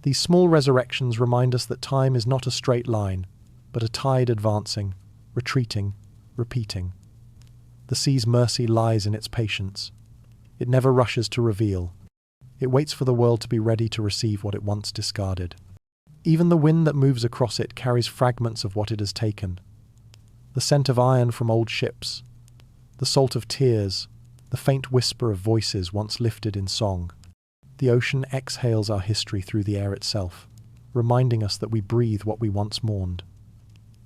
These small resurrections remind us that time is not a straight line, but a tide advancing, retreating, repeating. The sea's mercy lies in its patience. It never rushes to reveal. It waits for the world to be ready to receive what it once discarded. Even the wind that moves across it carries fragments of what it has taken. The scent of iron from old ships, the salt of tears, the faint whisper of voices once lifted in song. The ocean exhales our history through the air itself, reminding us that we breathe what we once mourned.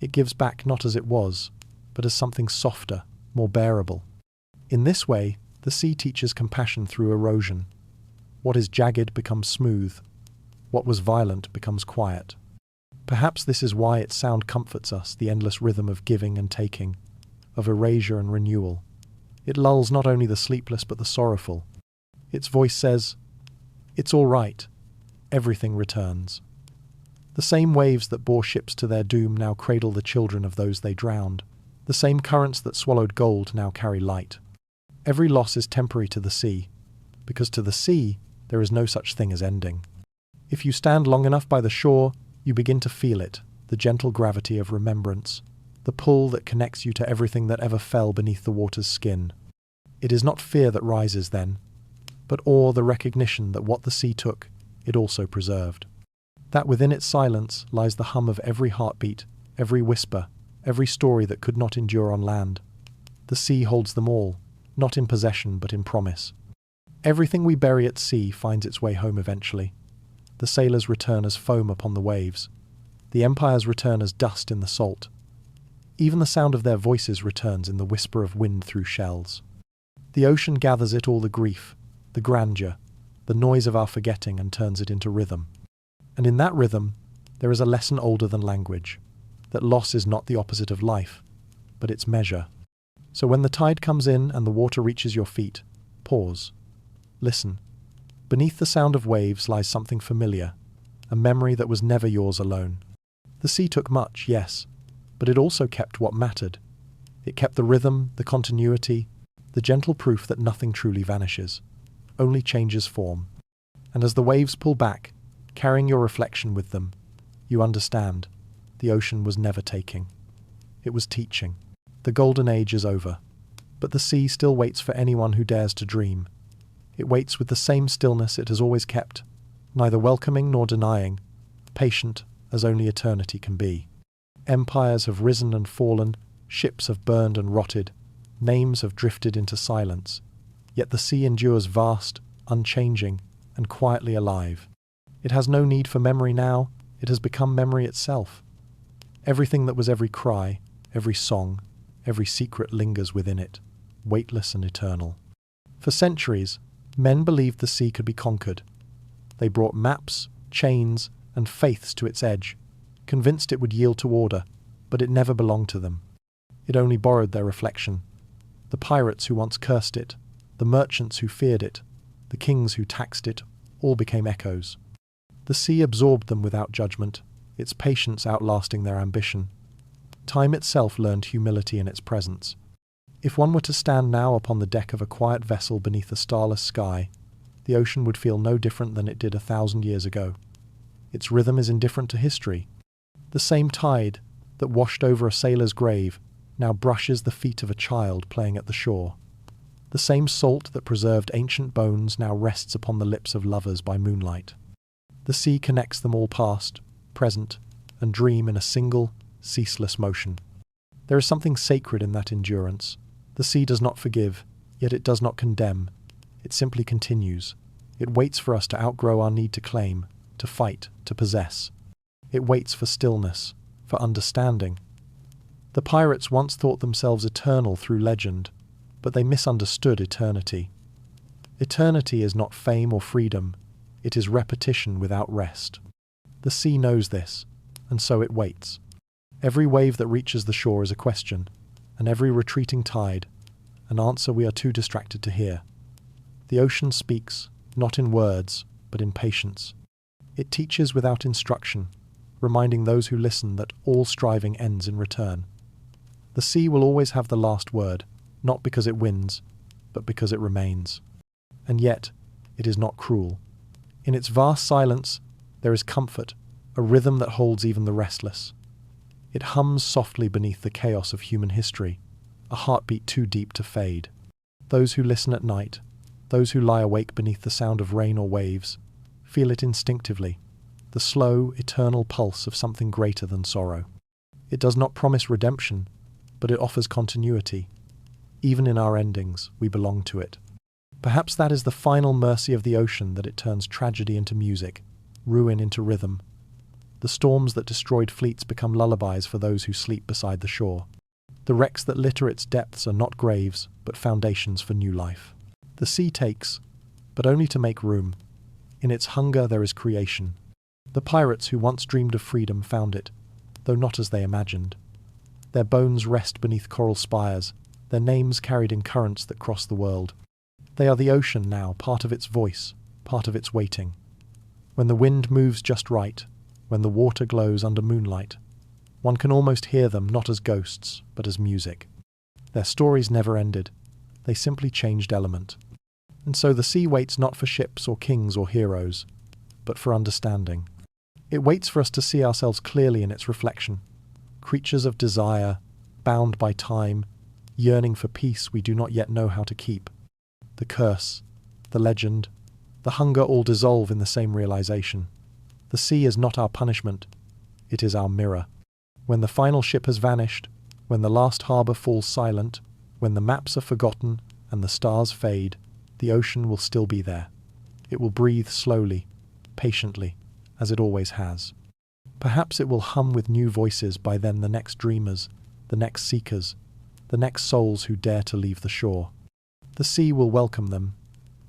It gives back not as it was, but as something softer, more bearable. In this way, the sea teaches compassion through erosion. What is jagged becomes smooth. What was violent becomes quiet. Perhaps this is why its sound comforts us, the endless rhythm of giving and taking, of erasure and renewal. It lulls not only the sleepless but the sorrowful. Its voice says, "It's all right. Everything returns." The same waves that bore ships to their doom now cradle the children of those they drowned. The same currents that swallowed gold now carry light. Every loss is temporary to the sea, because to the sea there is no such thing as ending. If you stand long enough by the shore, you begin to feel it, the gentle gravity of remembrance, the pull that connects you to everything that ever fell beneath the water's skin. It is not fear that rises then, but awe, the recognition that what the sea took, it also preserved. That within its silence lies the hum of every heartbeat, every whisper, every story that could not endure on land. The sea holds them all, not in possession but in promise. Everything we bury at sea finds its way home eventually. The sailors return as foam upon the waves. The empires return as dust in the salt. Even the sound of their voices returns in the whisper of wind through shells. The ocean gathers it all, the grief, the grandeur, the noise of our forgetting, and turns it into rhythm. And in that rhythm, there is a lesson older than language, that loss is not the opposite of life, but its measure. So when the tide comes in and the water reaches your feet, pause. Listen. Beneath the sound of waves lies something familiar, a memory that was never yours alone. The sea took much, yes, but it also kept what mattered. It kept the rhythm, the continuity, the gentle proof that nothing truly vanishes, only changes form. And as the waves pull back, carrying your reflection with them, you understand, the ocean was never taking. It was teaching. The Golden Age is over, but the sea still waits for anyone who dares to dream. It waits with the same stillness it has always kept, neither welcoming nor denying, patient as only eternity can be. Empires have risen and fallen, ships have burned and rotted, names have drifted into silence, yet the sea endures vast, unchanging, and quietly alive. It has no need for memory now, it has become memory itself. Everything that was every cry, every song, every secret lingers within it, weightless and eternal. For centuries, men believed the sea could be conquered. They brought maps, chains, and faiths to its edge, convinced it would yield to order, but it never belonged to them. It only borrowed their reflection. The pirates who once cursed it, the merchants who feared it, the kings who taxed it, all became echoes. The sea absorbed them without judgment, its patience outlasting their ambition. Time itself learned humility in its presence. If one were to stand now upon the deck of a quiet vessel beneath a starless sky, the ocean would feel no different than it did 1,000 years ago. Its rhythm is indifferent to history. The same tide that washed over a sailor's grave now brushes the feet of a child playing at the shore. The same salt that preserved ancient bones now rests upon the lips of lovers by moonlight. The sea connects them all past, present, and dream in a single, ceaseless motion. There is something sacred in that endurance. The sea does not forgive, yet it does not condemn. It simply continues. It waits for us to outgrow our need to claim, to fight, to possess. It waits for stillness, for understanding. The pirates once thought themselves eternal through legend, but they misunderstood eternity. Eternity is not fame or freedom, it is repetition without rest. The sea knows this, and so it waits. Every wave that reaches the shore is a question, and every retreating tide, an answer we are too distracted to hear. The ocean speaks, not in words, but in patience. It teaches without instruction, reminding those who listen that all striving ends in return. The sea will always have the last word, not because it wins, but because it remains. And yet, it is not cruel. In its vast silence, there is comfort, a rhythm that holds even the restless. It hums softly beneath the chaos of human history, a heartbeat too deep to fade. Those who listen at night, those who lie awake beneath the sound of rain or waves, feel it instinctively, the slow, eternal pulse of something greater than sorrow. It does not promise redemption, but it offers continuity. Even in our endings, we belong to it. Perhaps that is the final mercy of the ocean, that it turns tragedy into music, ruin into rhythm. The storms that destroyed fleets become lullabies for those who sleep beside the shore. The wrecks that litter its depths are not graves, but foundations for new life. The sea takes, but only to make room. In its hunger there is creation. The pirates who once dreamed of freedom found it, though not as they imagined. Their bones rest beneath coral spires, their names carried in currents that cross the world. They are the ocean now, part of its voice, part of its waiting. When the wind moves just right, when the water glows under moonlight, one can almost hear them not as ghosts, but as music. Their stories never ended. They simply changed element. And so the sea waits not for ships or kings or heroes, but for understanding. It waits for us to see ourselves clearly in its reflection. Creatures of desire, bound by time, yearning for peace we do not yet know how to keep. The curse, the legend, the hunger all dissolve in the same realization. The sea is not our punishment, it is our mirror. When the final ship has vanished, when the last harbour falls silent, when the maps are forgotten and the stars fade, the ocean will still be there. It will breathe slowly, patiently, as it always has. Perhaps it will hum with new voices by then, the next dreamers, the next seekers, the next souls who dare to leave the shore. The sea will welcome them,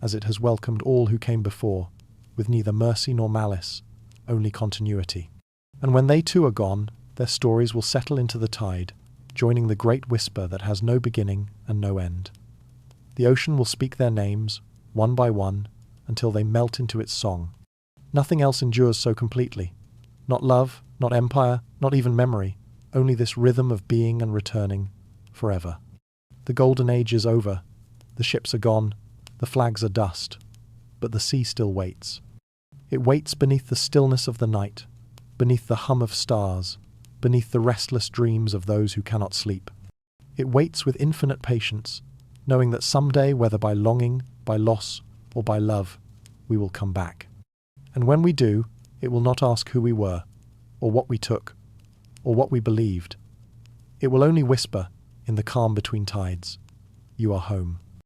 as it has welcomed all who came before, with neither mercy nor malice, only continuity. And when they too are gone, their stories will settle into the tide, joining the great whisper that has no beginning and no end. The ocean will speak their names, one by one, until they melt into its song. Nothing else endures so completely. Not love, not empire, not even memory, only this rhythm of being and returning, forever. The golden age is over. The ships are gone. The flags are dust. But the sea still waits. It waits beneath the stillness of the night, beneath the hum of stars, beneath the restless dreams of those who cannot sleep. It waits with infinite patience, knowing that someday, whether by longing, by loss, or by love, we will come back. And when we do, it will not ask who we were, or what we took, or what we believed. It will only whisper, in the calm between tides, "You are home."